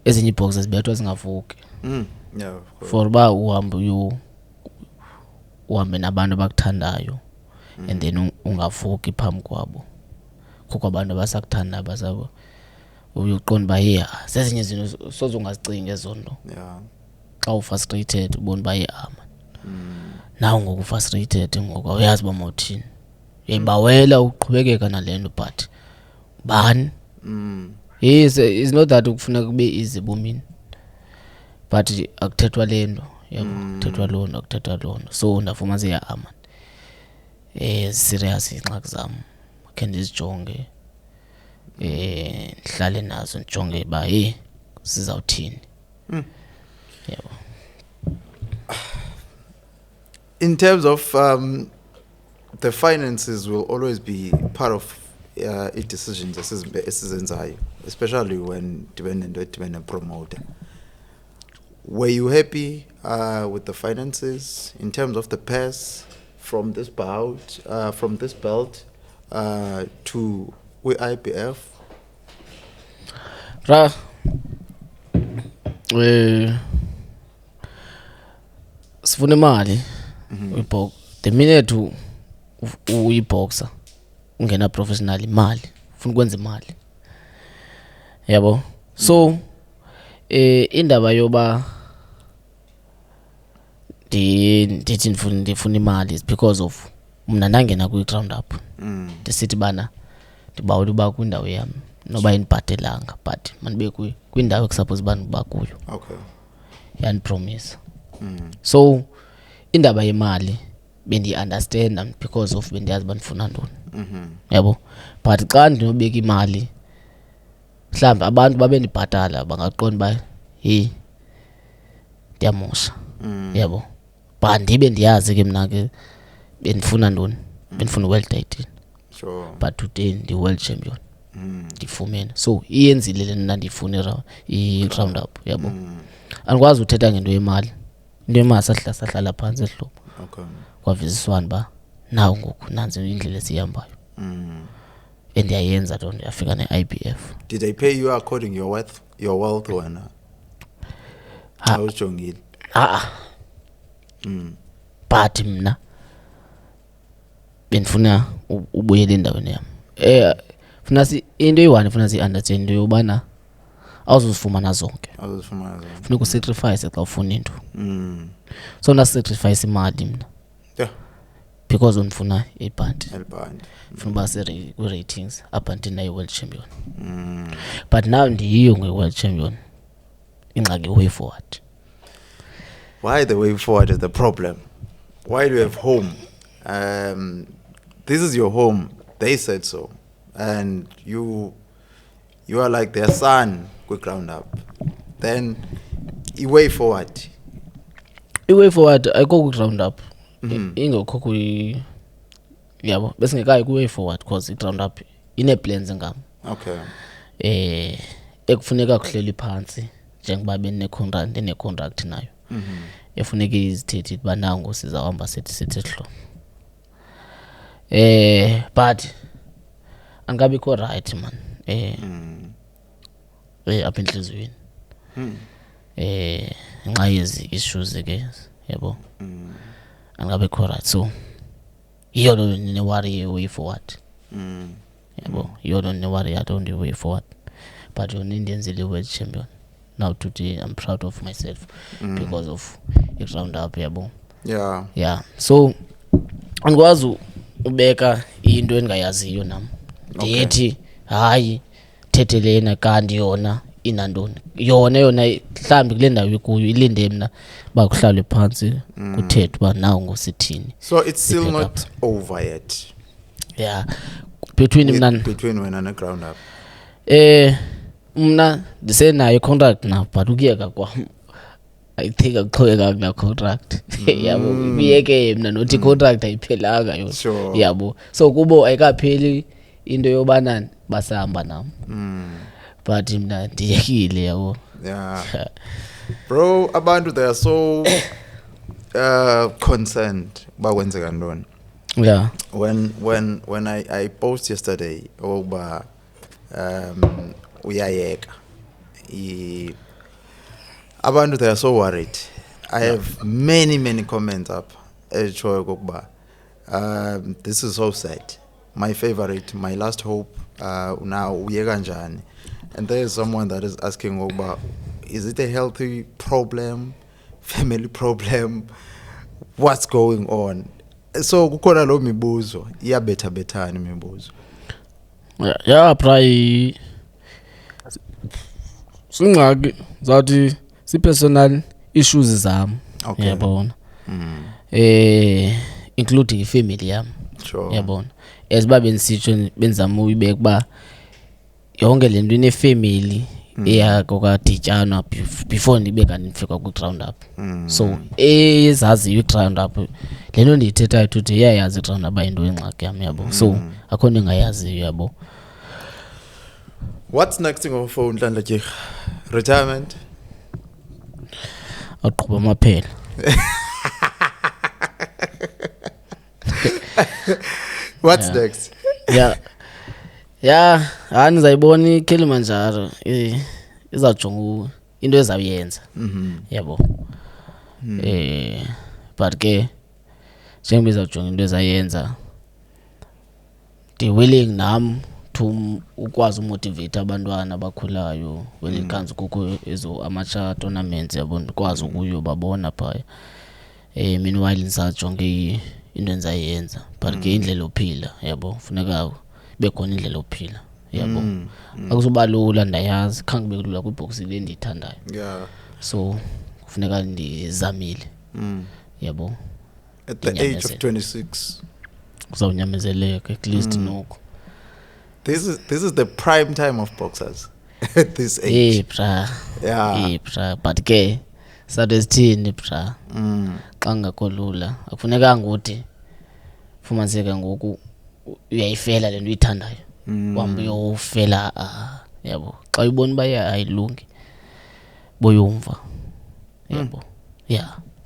Ezinye iboxes zibethwa zingavuki.
Yeah,
for ba uhambe nabantu abakuthandayo and then ungavuki phambi kwabo kukho abantu abasakuthandayo basabo uyoqonda uba sezinye izinto soze ungazicinga ezo nto.
Yeah.
Xa ufrustrated ubona uba naw ngoku ufrustrated ngoku awuyazi uba mawuthini, uyayibawela uqhubekeka nale nto but bani it's not that ukufuneka kube easy bomini but akuthethwa le nto, yabo, kuthethwa loo nto, akuthethwa loo nto. So ndafumanisa serious iingxaki zam khe ndizijonge, ndihlale nazo ndijonge uba sizawuthini. Yabo.
In terms of the finances will always be part of decisions esizenzayo, especially when dibene promoter. Were you happy with the finances in terms of the purse from this belt to IBF?
Ra sifuna imali uyibhok the minute uyiboxer ungena professional imali ufuna ukwenza imali yabo so indaba yoba ndithi ndifuna imali is because of mna nangena kwi-ground up ndisithi bana ndibawela uba kwindawo yam noba indibhatelanga but manibe kwindawo ekusuppose uba ndiba kuyo
okay
yandipromisa so indaba yemali bendi-understanda because of bendiyazi uba ndifuna ntoni yabo but xa ndinobeka imali mhlawumbi abantu babe ndibhatala bangaqonda uba hey ndiyamosha yabo but ndibe ndiyazi ke mna ke bendifuna ntoni bendifuna world title
sure
but today ndi-world champion ndifumene so iyenzile le nna ndiyifuna i-round up yabo andikwazi uthetha ngento yemali into yemali sahlala phantsi ehlobo
okay
kwavisiswana uba nawo ngoku nanzi indlela esiyihambayo endiyayenza nto ndiyafika ne-IBF.
Did they pay you according your wealth wena awujongile
but mna bendifuna ubuyela endaweni yam funa into eyi-one funa siyi-understand into yobana awuzuzifumana zonke funeka usacrifice xa ufuna into so ndasacrifice imali mna
yeah
because ndifuna ibhandi funa uba kwi-ratings up until nayi-world champion but now ndiyiyo nge-world champion ingxaki way forward.
Why the way forward is the problem? Why do you have home? This is your home. They said so. And you are like their son, quick ground up. Then, way forward.
Way forward, I go quick round up. Ingekho yabo besingekayi ku-way forward because i-ground up ine-plans ngam.
Okay.
Ekufuneka kuhleli phansi njengoba ndine-contract nayo. Efuneka izithethe uba nangu sizawuhamba sithi ehlobo. But angabikho right man. Apha enhliziyweni. Nxa yezi issues ke yabo. Angabikho right so yiyo lo ne-worry way forward. Yabo yiyo lo ne-worry around the way forward. But yona indenzile world champion. Now today I'm proud of myself because of it round up yabo. Yeah. So angikwazi ubeka into engayaziyo nami. Ndithi hayi thethelena kanti yona inandoni. Yona mhlambi kule ndawo ikuyo ilinde mina bakuhlale phansi kuthethwa ba nawo ngosithini.
So it's still not over yet.
Yeah. Between
wena and the ground up.
Mna ndisenayo contract na but ukuyeka kwam I think akuqhubeka na contract yabo ubiyeke mina nothi contract ayiphelanga yona yabo so kubo ayikapheli into yobana basahamba nami but mina ndiyekile yabo.
Yeah. Bro, abantu they are so concerned bakwenzeka ntoni.
Yeah.
When I post yesterday oba uyayeka abantu they are so worried. I have many comments up echoyo kokuba this is so sad. My favorite, my last hope now uyeka njani. And there is someone that is asking oba is it a healthy problem, family problem, what's going on? So kukhona lo mibuzo iyabethabethana imibuzo.
Yeah, pray singxaki zathi si-personal issues zami yabona including ifamily yami yabona as babe nisitsho benzama uyibeka ba yonke lento inefamily eyako kadityanwa before ndibe kanti ndifika kwi-ground up so ezaziyo i-ground up le nto ndiyithethayo today iyayazi i-ground up ayinto engxaki yam yabo so akho nto engayaziyo yabo.
What's next for Nhlanhla Tyegi? Retirement?
Aqhuba amaphela.
What's next?
Yeah, nizayibona iKilimanjaro izajonga into ezawuyenza. Yabo. But ke njengoba izajonga into ezayenza, they willing nam to ukwazi umotivate abantwana abakhulayo when it comes kukho ezo amateur tournaments yabo, ukwazi ukuyo babona phaya. Meanwhile nisajonge into enzayenza, but ke indlela ophila yabo, funeka be khona indlela ophila yabo. Akuzoba lula, ndayazi khange kube lula kwiboxing le ndiyithandayo. So kufuneka ndizamile yabo.
At the age of 26
kuzawunyamezeleka at least noko.
This is the prime time of boxers at this age.
Bra, but ke sabe sithini bra, xa ngakho lula akufunekanga ukuthi fumaniseke ngoku uyayifela lento uyithandayo wahamba uyofela yabo. Xa uyibona uba ayilungi boyumva yabo.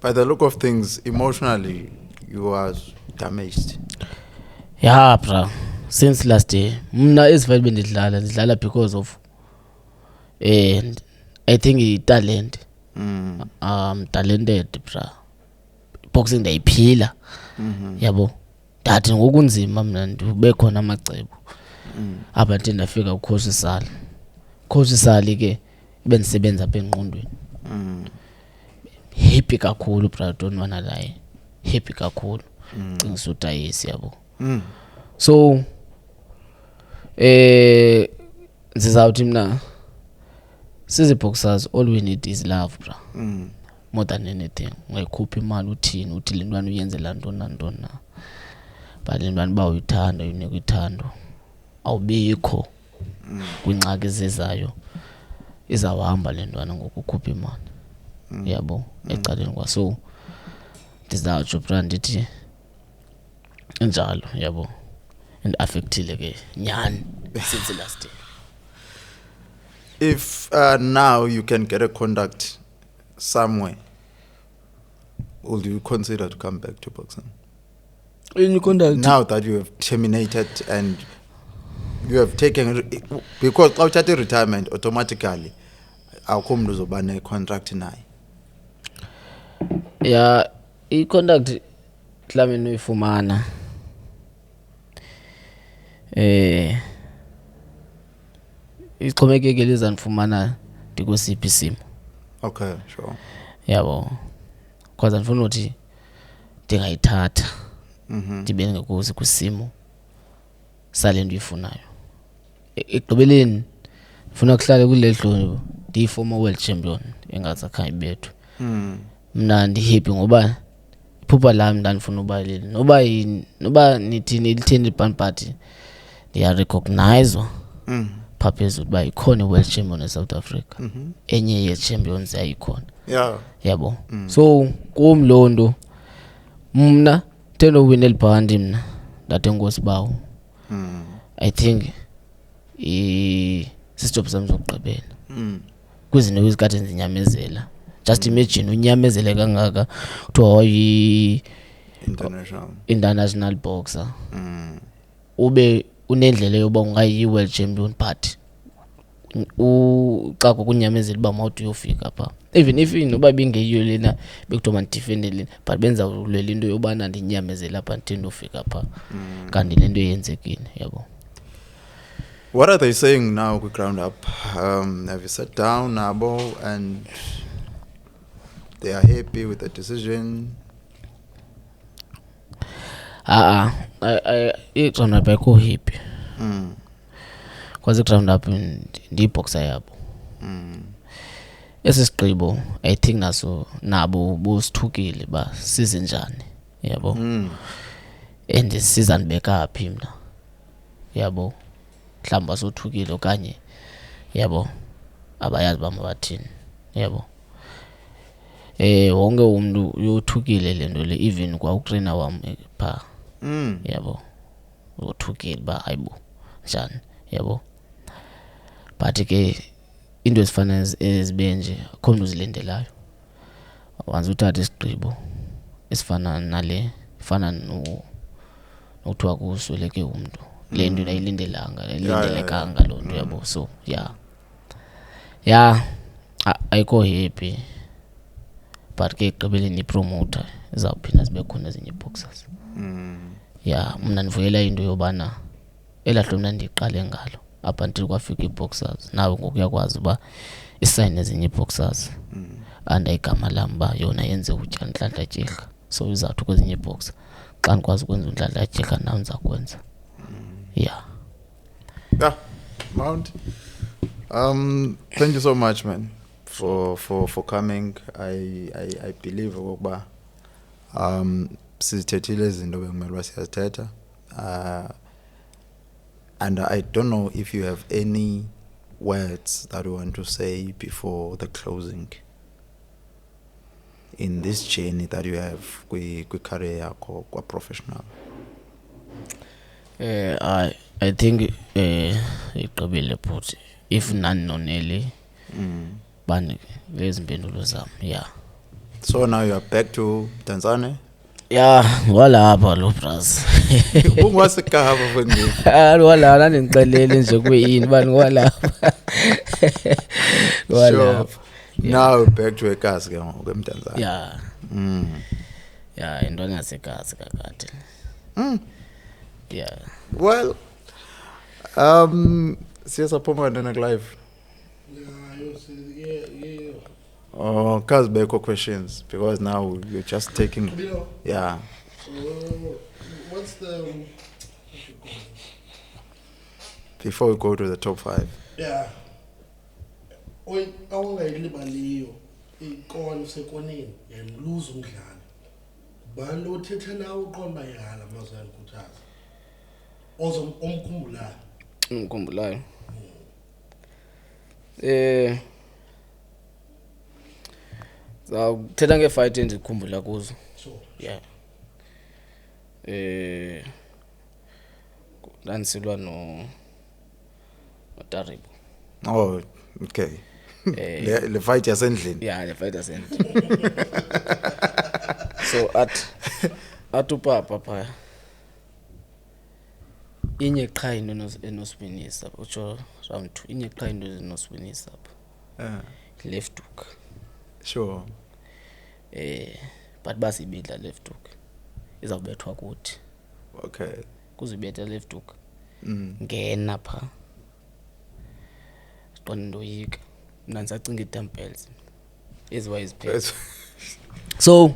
By the look of things, emotionally you are damaged.
Bra, since last year mna ezivele bendidlala because of I think talent. Talented bra, boxing ndayiphila yabo. Ndathi ngokunzima mna ndibe khona amacebo apha nje ndafika uKhosi Sali ke bendisebenza apha engqondweni. Happy kakhulu bra, don't wanna lie, happy kakhulu. Cinga utayisi yabo. So ndizawuthi mna sizi boxers, all we need is love bra, more than anything. Ungayikhupha imali uthini uthi le ntwana uyenzela ntoni nantoni na, but le ntwana uba uyithanda uyinika uthando awubikho kwingxaki ezezayo, izawuhamba le ntwana ngokukhupha imali yabo ecaleni kwa. So ndizawutsho bra ndithi njalo yabo, and affectile ke nyani since last year.
If now you can get a contact somewhere, would you consider to come back to boxing?
In contact
now that you have terminated and you have taken, because xa uthatha retirement automatically akho mntu uzoba ne-contract naye.
I-contact mhlawumbe noyifumana ixhomekeke lizandifumana ndikusiphi isimo.
Okay, sure.
Yabo, because andifuna uthi ndingayithatha ndibe ngekuzi kwisimo sale nto uyifunayo. Ekugqibeleni ndifuna kuhlale kule dlolo ndiyi-former world champion engazakhange ibethwe. Mna ndihappy ngoba iphupha lam ndandifuna uba leli, noba nithini litheni ibhanibhadi ndiyarecognizwa phaa phezulu uba ikhona i-world champion eSouth Africa, enye ye-champions yayikhona. Yabo. So kum loo nto mna ndithanda uwina eli bhandi, mna ndade ngosibawo. I think sisijob sam sokugqibela kwizinto ezikade ndinyamezela. Just imagine unyamezele kangaka kuthiwa international boxer, ube unendlela yoba ungayi-world champion, but xa kukunyamezela uba mawuthi uyofika phaa. Even if noba bingeyiyo lena bekuthiwa mandidifende lena, but benza ulwela into yobana ndinyamezela apha ndithinde ufika phaa, kanti le nto yenzekile yabo.
What are they saying now kwi-ground up? Have you sat down nabo and they are happy with the decision?
I-ground up ayikho happy because i-ground up ndiyiboxer yabo. Esi sigqibo I think naso nabo bosithukile ba size njani yabo, and sizandibeka phi mna yabo, mhlawumbi asothukile okanye yabo abayazi bam bathini yabo. Wonke umuntu uyothukile le nto le, even kwa utrainer wam phaa yabo uthukile ba hayibo njani yabo. But ke into ezifana ezibe nje akho mntu uzilendelayo. Once uthatha isigqibo esifana nale, ifana nokuthiwa kusweleke umuntu le nto ayilindelekanga lo nto yabo. So ayikho happy, but ke egqibeleni ipromoter izawuphinda zibe khona ezinye boxers. Mna ndivuyela into yobana elahlo mna ndiqale ngalo up until kwafika ii-boxers. Nawe ngoku uyakwazi uba isayine ezinye ii-boxers and igama lam uba yona yenze utya Nhlanhla-Tyiga. So izawuthi kwezinye ii-boxer xa ndikwazi ukwenza uNhlanhla-Tyiga nawe ndizakwenza.
Mount, thank you so much, man, for coming. I believe okokuba sizithethile izinto bekumele uba siyazithetha. And I don't know if you have any words that you want to say before the closing in this journey that you have kwi-career yakho kwa-professional.
I think igqibile but if none noneli bani lezi mpendulo zam.
So now you are back to Tanzania?
Walapha lo bras.
Ungasekapa mfondini.
Wala nandixelele nje kuyini bani walapha.
Walapha. Now back to ekhasi ke ngoku eMtanzania.
Intwana yasekhasi kakade.
Well, siyasaphuma ndona live. Oh, cause beko questions because now you're just taking.
What's the
before we go to the top 5?
Awungayilibaliyo ikona sekoneni yamluza umdlali. Bani lo thetha nawe uqonda yala mazali Khuthaza.
Umkhumbulayo. Zawuthetha ngefight endikhumbula kuzo. Lansilwa noTaribo.
Oh, okay. Le fight yasendlini.
Le fight yasendlini. So at upapa phaya. Inye qha into enoswinisa utsho round 2. Inye qha into enoswinisa apha. Left hook.
Sure.
But basibidla left hook. Izawubethwa kuthi.
Okay.
Kuzibetha left hook. Ngena pha. Siqonda ndoyika. Mna ndisacinga ii-dumbbells. Eziwa iziphethe. So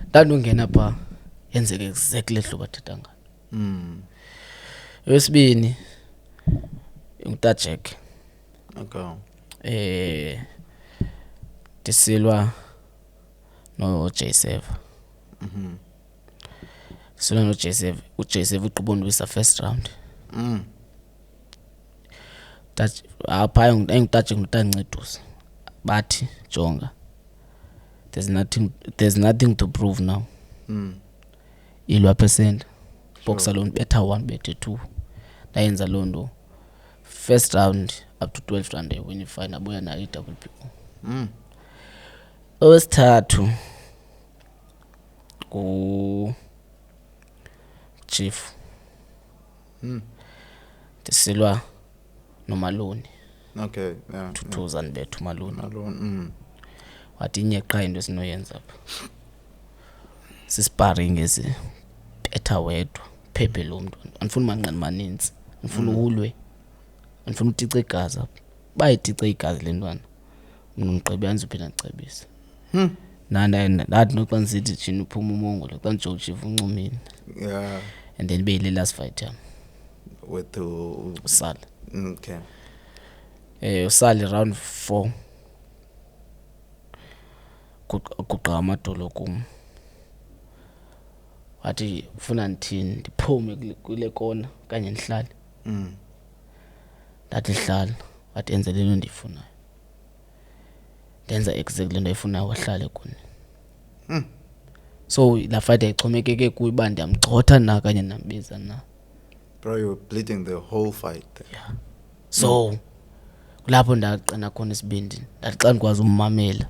ndandungena pha yenzeke exactly hlobo bathetha ngalo. Wesibini uTajek.
Okay.
Disilwa no J7. Silwa no J7. uJ7 uqubondwisa first round. Apha engutaje nguTanceduza. Bathi jonga. There's nothing to prove now. Ilwa percent. Boxer lone betha 1 bethe 2. Ndayenza londo. First round up to 12th round win final abuya na iWPO. Owesithathu ku Chief. Disilwa noMaloni.
Okay,
2000 bethu Maloni. Wathi inye qha into esinoyenza apha. Sisparing ezi betha wedwa phephe lo muntu. Andifuna manqani maninzi. Andifuna ulwe. Andifuna utice igazi apha. Bayitice igazi lentwana. Mina ngigqibe anzuphinda ngicebisa. Ndathi noxa nisithi thina uphuma umongolo xa Joe Chief uncumile. And then be last fight yam
with
Usali.
Okay.
Usali round 4. Kuqa amadolo kum. Wathi ufuna ndithini ndiphume kule kona kanye ndihlale. Ndathi hlala wathi enze lento ndiyifunayo. Ndenza exactly into ayifunayo wahlale kuni. So la fight ayixhomekeke kuye uba ndiyamgxotha na kanye nambiza na.
Bro, you were bleeding the whole fight there.
So kulapho ndaqina khona isibindi ndathi xa ndikwazi ummamela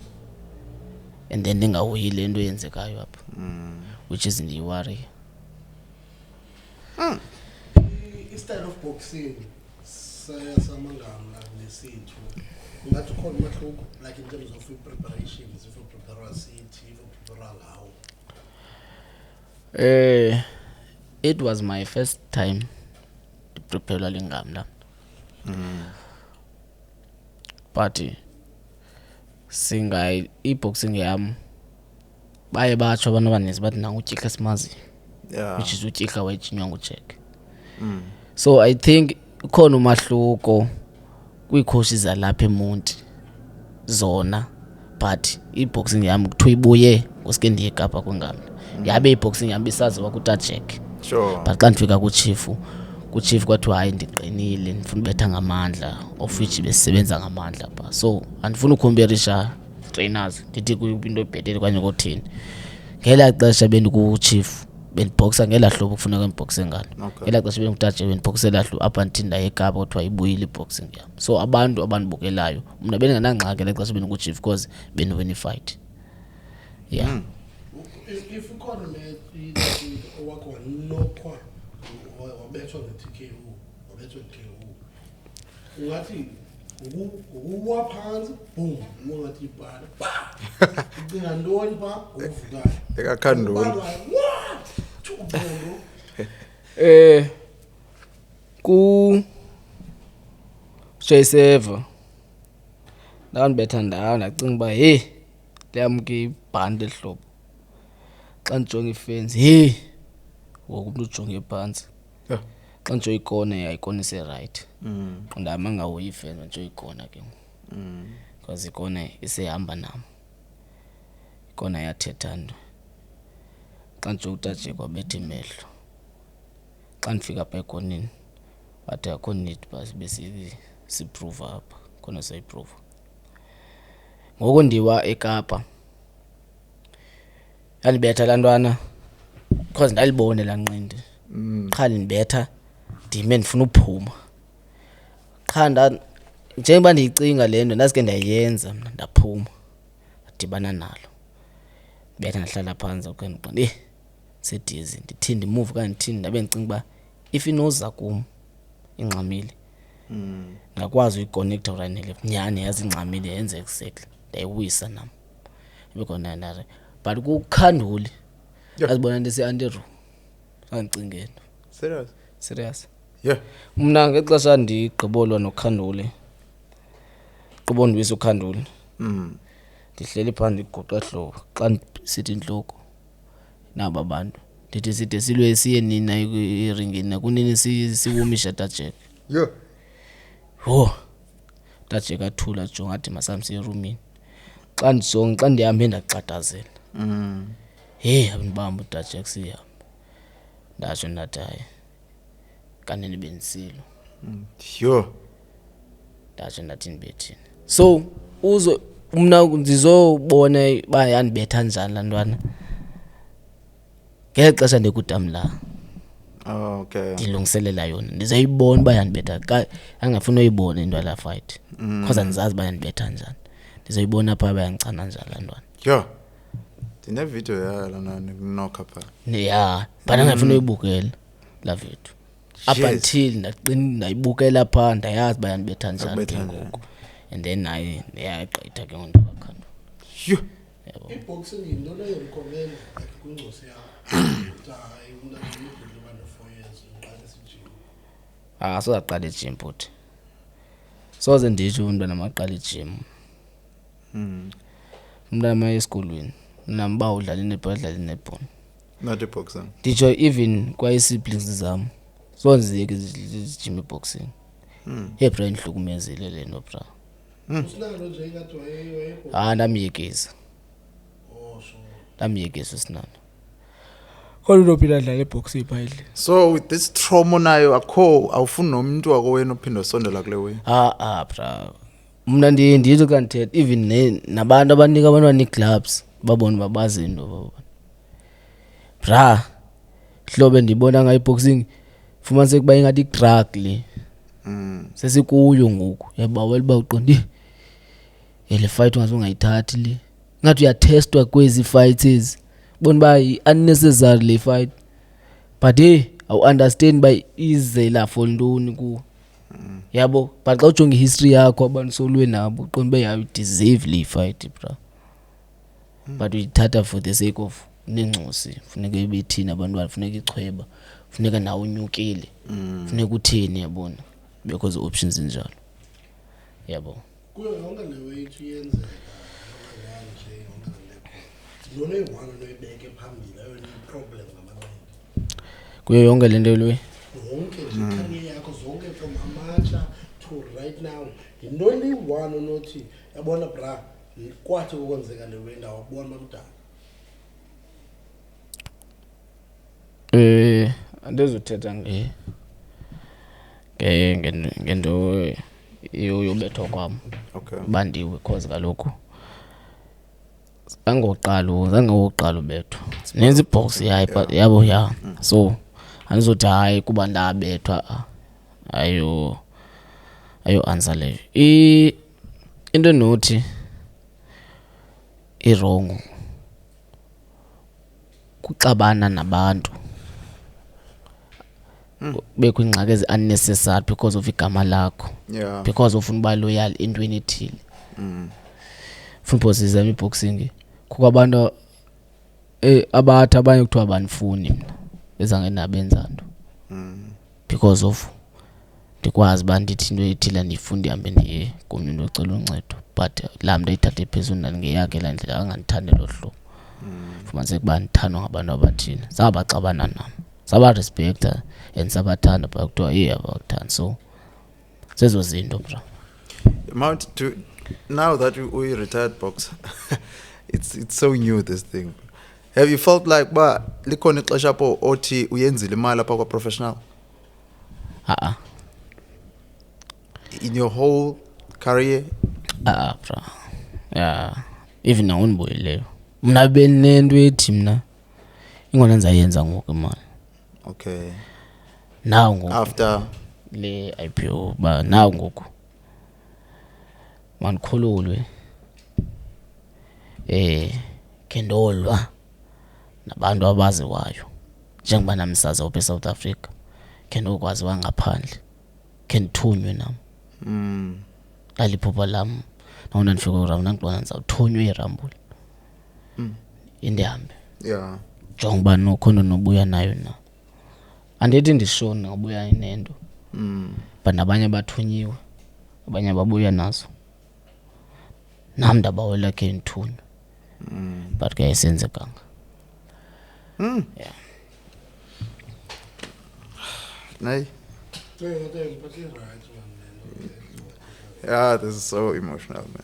and then ndingahoyi le nto yenzekayo apha, which is ndiyiworry.
Style of boxing sayasamangala nesithu ngathi khona umahluko like in terms of preparations if you prepare city if you prepare lawo.
It was my first time to prepare Lingamla. But singa boxing yam baye batsho abantu abaninzi bathi nangu utyika simazi, which is utyika wayijinywa nguJack. So I think khona umahluko kwiikhosi zalapha eMonti zona, but boxing yam kuthiwa ibuye ngosuke ndiye eKapa kweNgamla. Yabe boxing yam bisaziwa kuTaJack.
Sure.
But xa ndifika kuchief kwathiwa hayi ndiqinile ndifuna ubetha ngamandla, of which besisebenza ngamandla pha. So andifuna ukhomperisha trainers ndithi kuyinto ebhetele kanye kothini. Ngela xesha bendikuchief bendiboxa ngela hlobo kufuneka ngibhoxe ngalo. Ngela xesha bendikuTaJack bendiboxela hlobo up until ndaye eKapa kuthiwa ibuyile iboxing yam. So abantu abanibukelayo mna bengenangxaki ngela xesha bendikuchief because bendiwina ifight. Yeah.
If ukhona owakho wanokwa wabethwa nge-TKO wabethwa nge-KO ungathi uwaphansi boom ungathi ibhala ucinga ntoni pha uvukayo
ekakhanduli
what ubongo
ku J7 ndandibetha ndawo ndacinga uba hey liyamke ibhanti ehlobo. Xa ndijonga ifensi ngoku umntu ujonge phantsi. Xa ndijonga ikona yayikona ise-right. Ndihamba ngahoyi ifensi ndijonga ikona ke because ikona isehamba nam. Ikona yathetha nto. Xa ndijonga uTaJack wabetha imehlo. Xa ndifika apha ekoneni wathi akho need uba siprove apha khona sayiprove. Ngoku ndiwa eKapa yandibetha laa ntwana because ndalibone laa nqindi. Qha ndibetha ndime ndifuna uphuma. Qha njengoba ndiyicinga le nto ndazike ndayenza mna ndaphuma ndadibana nalo. Betha ndahlala phantsi okhe ndiqonda sedizi ndithi ndimove okanye ndithini ndabe ndicinga uba if inoza kum ingxamile ndakwazi uyiconnecta right nele nyhani yazi ingxamile yenze exactly ndayiwisa nam bekhona ndare. But kukhanduli azibona ndise-anti-room sandicingeni serious.
Yeah.
Mna ngexesha ndigqibolwa nokhanduli gqibo ndiwisa ukhanduli ndihleli phaa ndiguqa hlobo xa ndisithi intloko naba bantu ndithi side silwe siye nina eringini nakunini siwomisha uTaJack. uTaJack athula jonga athi masamsi erumini. Xa ndijonga xa ndihambe ndaxatazela abendibamba uTaJack sihamba ndatsho ndathi hayi kanene bendisilo. Ndatsho ndathi ndibethini. So mna ndizobona uba yandibetha njani laa ntwana ngeli xesha ndikutamla.
Okay.
Ndilungiselela yona ndizoyibona uba yandibetha angafuni uyibona into yalaa fight because andizazi uba yandibetha njani. Ndizoyibona phaa bayandichana njani laa ntwana.
Ndinevidiyo yalo nani kunokha phaa.
But angafuni uyibukela laa video. Up until ndayibukela phaa ndayazi uba yandibetha njani ke ngoku. And then naye yagqitha ke ngoku ndakhandwa.
Iboxing yinto leyo recommend kwingcosi yakho. Hayi umntana uba no-4 years uqalisa ijim.
Sozaqala ijim futhi. Soze nditsho umntwana maqala ijim. Umntana maye esikolweni namba udlala inebhola udlala inebhola.
Not boxing.
Nditsho even kwayi-siblings zam sonziyeke ijim boxing. Bra indihlukumezile le nto bra.
Usinalo nje ingathi wayebhoxa.
Ndamyekisa.
Sure.
Ndamyekisa usinalo. Khona unophila dlala eboxing phayile.
So with this trauma nayo awufuni nomuntu wakowena uphinde usondela kule wena.
Bra. Mna ndithi xa ndithetha even nabantu abanika abantwana ii-gloves babona uba bazi into babona. Bra hlobo ndibona ngayo iboxing fumaniseke uba ingathi i-drug le. Sesikuyo ngoku yabawela uba uqonde le fight ungazungayithathi le ngathi uyatestwa kwezi fights ezi bona uba i-unnecessary le fight but awu understand by izela for ntoni ku yabo but xa ujonga history yakho abantu solwe nabo uqonda be you deserve le fight bra but uyithatha for the sake of nengcosi funeka ibethini abantwana funeka ichweba funeka nawe unyukile funeka utheni yabona because options njalo yabo
kuyo yonke le weight iyenzeka nje yonke le lona iwana loyibeke phambili ayo ni problem ngamanqindi
kuyo yonke lento lo
yonke nje career yakho zonke from amateur to right now yintoni iwana nothi yabona bra kwathi ukwenzeka le wenda wabona mamdala
andizothetha ngento yobethwa kwam
okay
bandiwe cause kaloku zangoqala ubethwa nenza ibox yabo ya so andizothi hayi kuba ndabethwa ayo answer leyo into nothi irongo kuxabana nabantu bekwingxaki ezi unnecessary because of igama lakho because ufuna uba loyal entweni ethile funa sizama iboxing kukho abantu abathi abanye kuthiwa abanifuni mina ezangenabenza nto because of ndikwazi uba ndithi into ethile ndifuna ndihambe ndiye komnye into ocela uncedo but laa mntu ayithathe phezulu nangeyakhe laa ndlela angandithandi lo hlobo fumaniseka uba ndithandwa ngabantu abathile zangabaxabana nam sabarespekta and sabathanda but kuthiwa abakuthanda so zezo zinto bra
Mount to now that we retired boxer it's so new this thing. Have you felt like ba likhona ixesha apho othi uyenzile imali apha kwa professional in your whole career
bra yeah even now unibuyeleyo mna benento ethi mna ingona nzayenza ngoku imali
okay
now ngoku
after
le IPO ba now ngoku manikhululwe kendolwa nabantu abaziwayo njengoba namsaza ophe South Africa kendokwazi wangaphandle kendithunywe nam aliphupha lam nawona ndifika uRamla ngibona ndizawuthunywa iRambule indihambe
yeah
jonga uba nokhona nobuya nayo na andithi ndishona ngobuya nento but nabanye bathunyiwe abanye babuya nazo nam ndabawela ke nthunywe but ke ayisenzekanga yeah
nay
yeah
this is so emotional man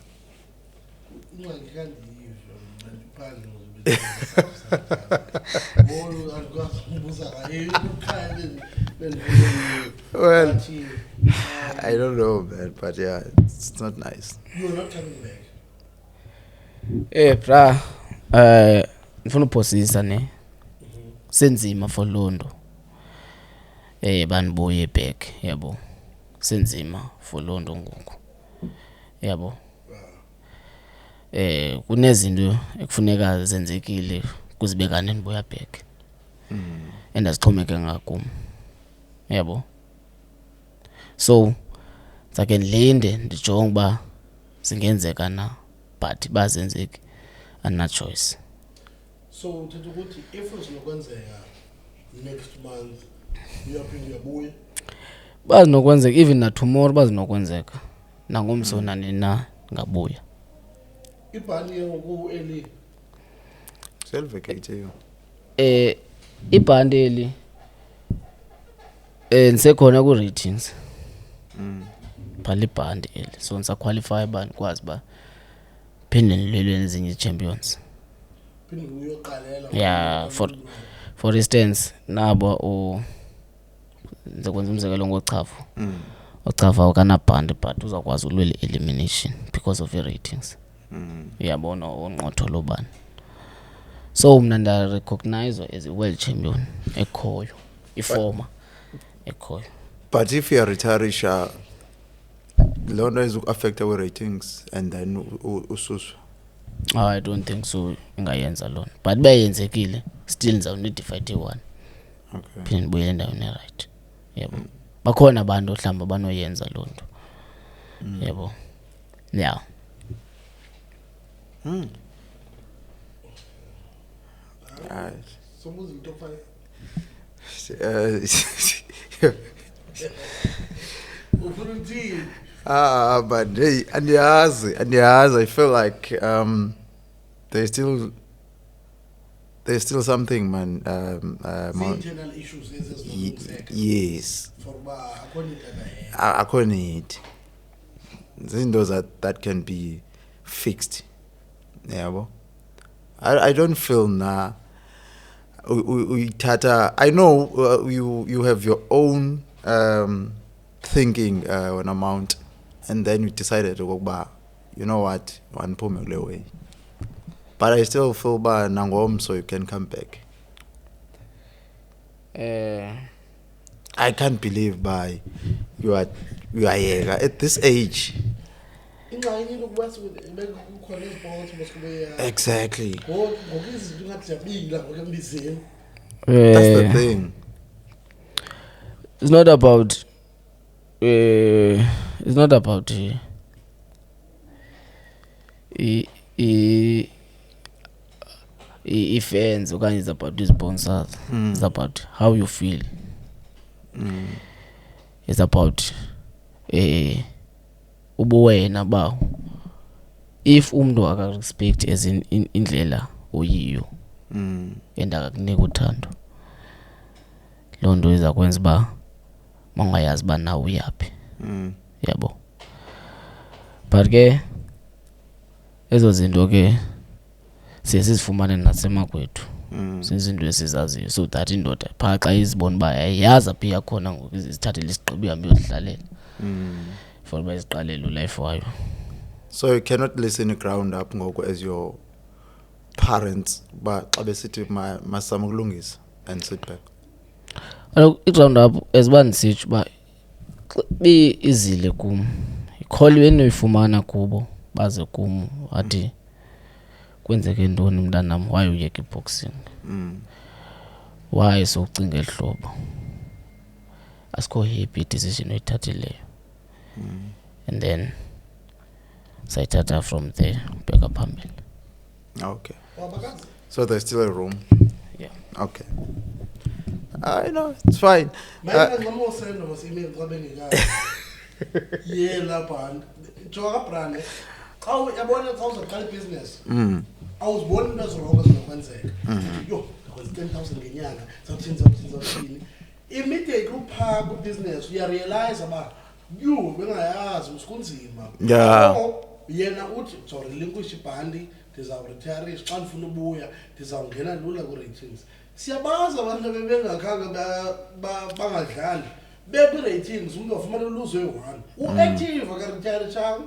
well I don't know man but yeah it's not nice.
You're not coming back.
Bra ngifuna uphosisa ne senzima for Londo banibuye back yabo senzima for Londo ngoku yabo kunezinto ekufuneka zenzekile kuzibekane nibuya back endazixhomeke ngakum yabo so sake ndilinde ndijonge ba singenzeka na but bazenzeki ana choice
so uthetha ukuthi if uzinokwenzeka next month uyaphinda uyabuya
bazinokwenzeka even na tomorrow bazinokwenzeka nangomsona nina ngabuya
ibhani ngoku eli
self vacate yo
ibhandeli nisekhona ku ratings phali ibhandeli so nisa qualify bani kwazi ba phinde nilwele ezinye champions
phinde uyoqalela
yeah for instance nabo nzakwenza umzekelo ngochafu ochafa ukanabhandi but uzakwazi ulwele elimination because of the ratings uyabona onqotho lobani so mina nda recognize as a world champion ekhoyo iformer ekhoyo
but if you are retired London is affect our ratings and then ususwa
I don't think so ingayenza lona but bayenzekile still nizawunid fight one
Okay.
phinde ndibuyele endaweni right yebo bakhona abantu mhlawumbi abanoyenza loo nto yebo yeah
Right.
sobuza into ofana ufuna ukuthini
But hey, andiyazi. I feel like there's still something, man.
Internal issues ezizilungiseka
Yes.
for uba akho nto eba
Akho need. Zinto that can be fixed. Yabo. I don't feel na uyithatha. I know you have your own thinking on amount, and then you decided ukuba you know what, waniphume kule way. But I still feel ba nangom, so you can come back. I can't believe by you are at this age.
ingxaki into kuba bekukhona izipoti mosikube
Exactly.
ngoku izinto ingathi ziyabila ngoku embizeni
That's the thing.
It's not about i-fans okanye it's about i-sponsors. It's about how you feel. It's about ubuwena bawo. If umuntu akarespect as in indlela oyiyo and akakunika uthando, loo nto iza kwenza uba mangayazi uba nawe uyaphi yabo. But ke ezo zinto ke siye sizifumane nasemakwethu zizinto esizaziyo, so that indoda phaa xa izibona uba yayazi aphi yakhona ngoku izithathele isigqibo ihambe iyozidlalela for uba iziqalele ulife wayo.
So you cannot listen ground up ngoku as your parents ba xa besithi masama ukulungisa and sit back.
I-round up as uba ndisitsho uba izile kum ikholiwe enoyifumana kubo baze kum wathi kwenzeke ntoni mntanam, why uyeka i-boxing, why sowucinga eli hlobo, asikho happy i-decision oyithathileyo and then sayithatha from there bheka phambili.
Okay.
wabakazi
So there's still a room.
Yeah.
Okay. I know, it's fine.
mayingancama usendo masiimeli xa bengekayo ye lapha jonga kabrane xa yabona xa uzaqala ibhizinesi awuziboni into ezirongo zinokwenzeka yo ndakwenza 10,000 ngenyanga zawuthini immediately uphaa kwibhizinesi uyarealize uba you bengayazi usikunzima.
Yeah.
Yena uthi zawurelinquisha ibhandi ndizawuretirisha xa ndifuna ubuya ndizawungena lula kwi-ratings. Siyabazi abantu bebengakhange bangadlali bekwi-ratings umntu wafumana uluzo eyi-1 u-active akaretirishanga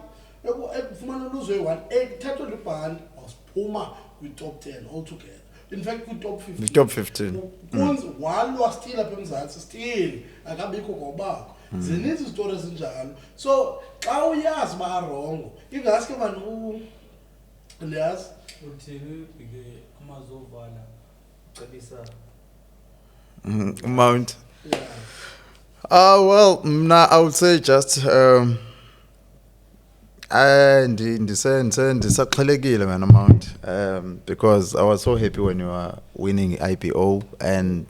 ekufumana uluzo eyi-1 ethathwa libhandi wasiphuma kwi-top 10 altogether, in fact kwi-top 15.
The top 15.
Walwa still apha eMzantsi still akabikho kwabakho. Zininzi izitori ezinjalo, so xa uyazi uba arongo ingaske bani ndiyazi
uthini ke amazovala ucebisa
Amount.
yeah.
Well, I would say just ndisaqhelekile man amount because I was so happy when you were winning IPO, and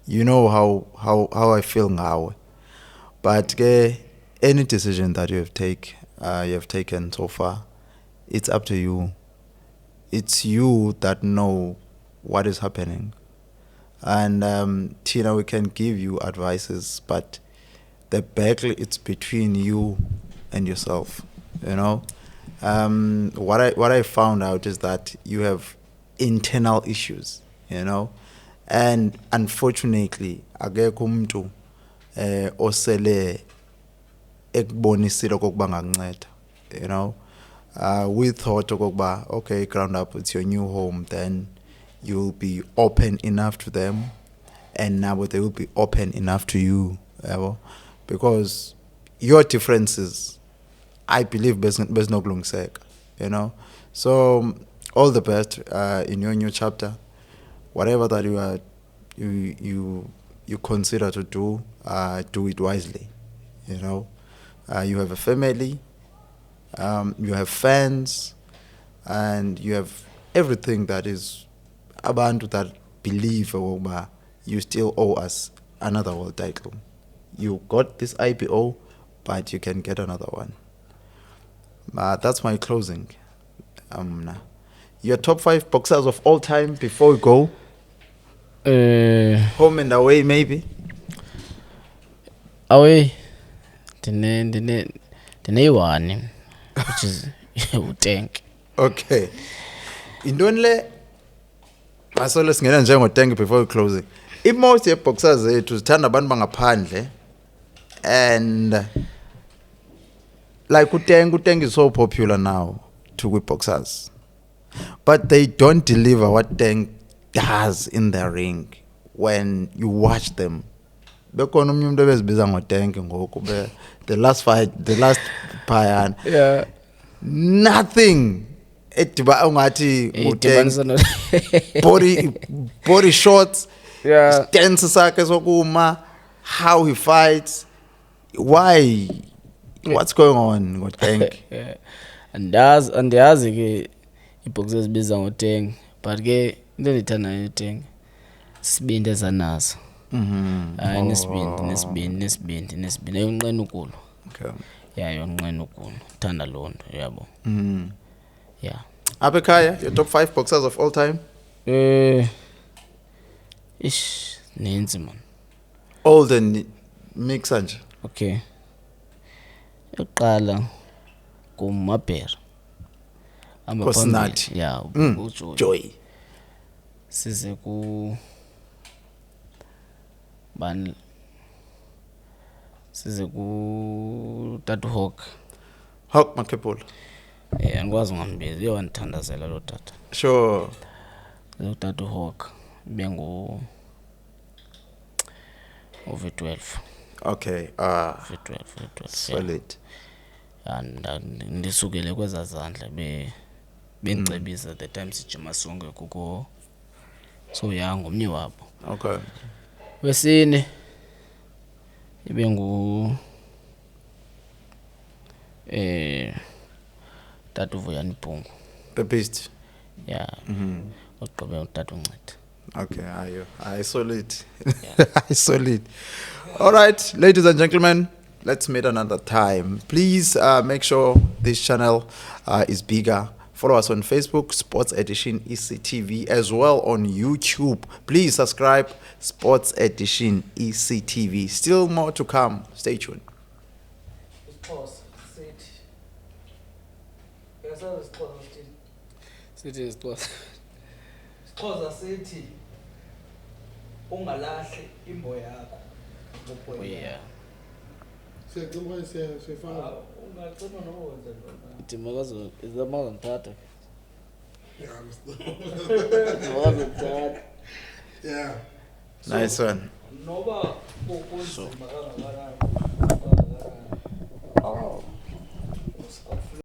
you know how I feel now. But any decision that you have taken so far, it's up to you. It's you that know what is happening. And Tina, we can give you advices, but the battle, it's between you and yourself. You know, what I found out is that you have internal issues. You know, and unfortunately, akekho umuntu osele ekubonisile okokuba ngakunceda. You know, we thought okokuba okay, Ground Up, it's your new home, then you'll be open enough to them, and now they will be open enough to you, because your differences, I believe, besnokulungiseka, you know. So all the best in your new chapter, whatever that you consider to do it wisely. You know, you have a family, you have fans, and you have everything that is abantu that believe you still owe us another world title. You got this IPO, but you can get another one. That's my closing. Your top 5 boxers of all time before we go. Home and away, maybe.
Away. One, which is uTank.
Okay. Intoni le masole singena njengoTank before closing. Most boxers zethu zithanda abantu bangaphandle, and like uTank is so popular now to boxers, but they don't deliver what Tank does in the ring when you watch them. Bekhona umnye umuntu ebezibiza ngoTank ngoku the last phayana.
Yeah.
Nothing ediba ungathi uTank body shots.
Yeah.
Stance sakhe sokuma, how he fights, why, what's going on ngoTank.
Yeah. Andiyazi ke iboxers ezibiza ngoTank, but ke into endithanda ngoTank sibindi ezanazo. Nesibindi ayonqena ukulu.
Okay.
Yeah, ayonqena ukulu. Thanda loo nto, yabo. Yeah.
Apha ekhaya, your top 5 boxers of all time?
Nancy man.
Old and mixer nje.
Okay. Yokuqala kuMabhera.
Nkosinathi.
Yeah,
Joy.
Size ku bani? Size ku Tatu Hawk.
Hawk Makhepula.
Angikwazi ngambizi, uyawandithandazela lo tata.
Sure.
Lo Tatu Hawk bengu over 12.
Okay.
V12.
Solid.
And ndisukele kweza zandla bengicebisa the time sijima sonke kuko so yangu omnye wabo.
Okay.
Wesine ibengu Tatu Vuyani Pungu.
The Beast.
Yeah. Uqobe uTatu Ncede.
Okay, I solid. I solid. All right, ladies and gentlemen, let's meet another time. Please make sure this channel is bigger. Follow us on Facebook, Sports Edition ECTV, as well on YouTube. Please subscribe, Sports Edition ECTV. Still more to come. Stay tuned.
Sixhosa sithi ungalahli imbo yakho.
Yeah.
Siyacima siyafana.
Ungacima nowenza lona.
Timakazo izamaza mthatha.
Yeah.
Nice one.
Noba kunzima kangakanani.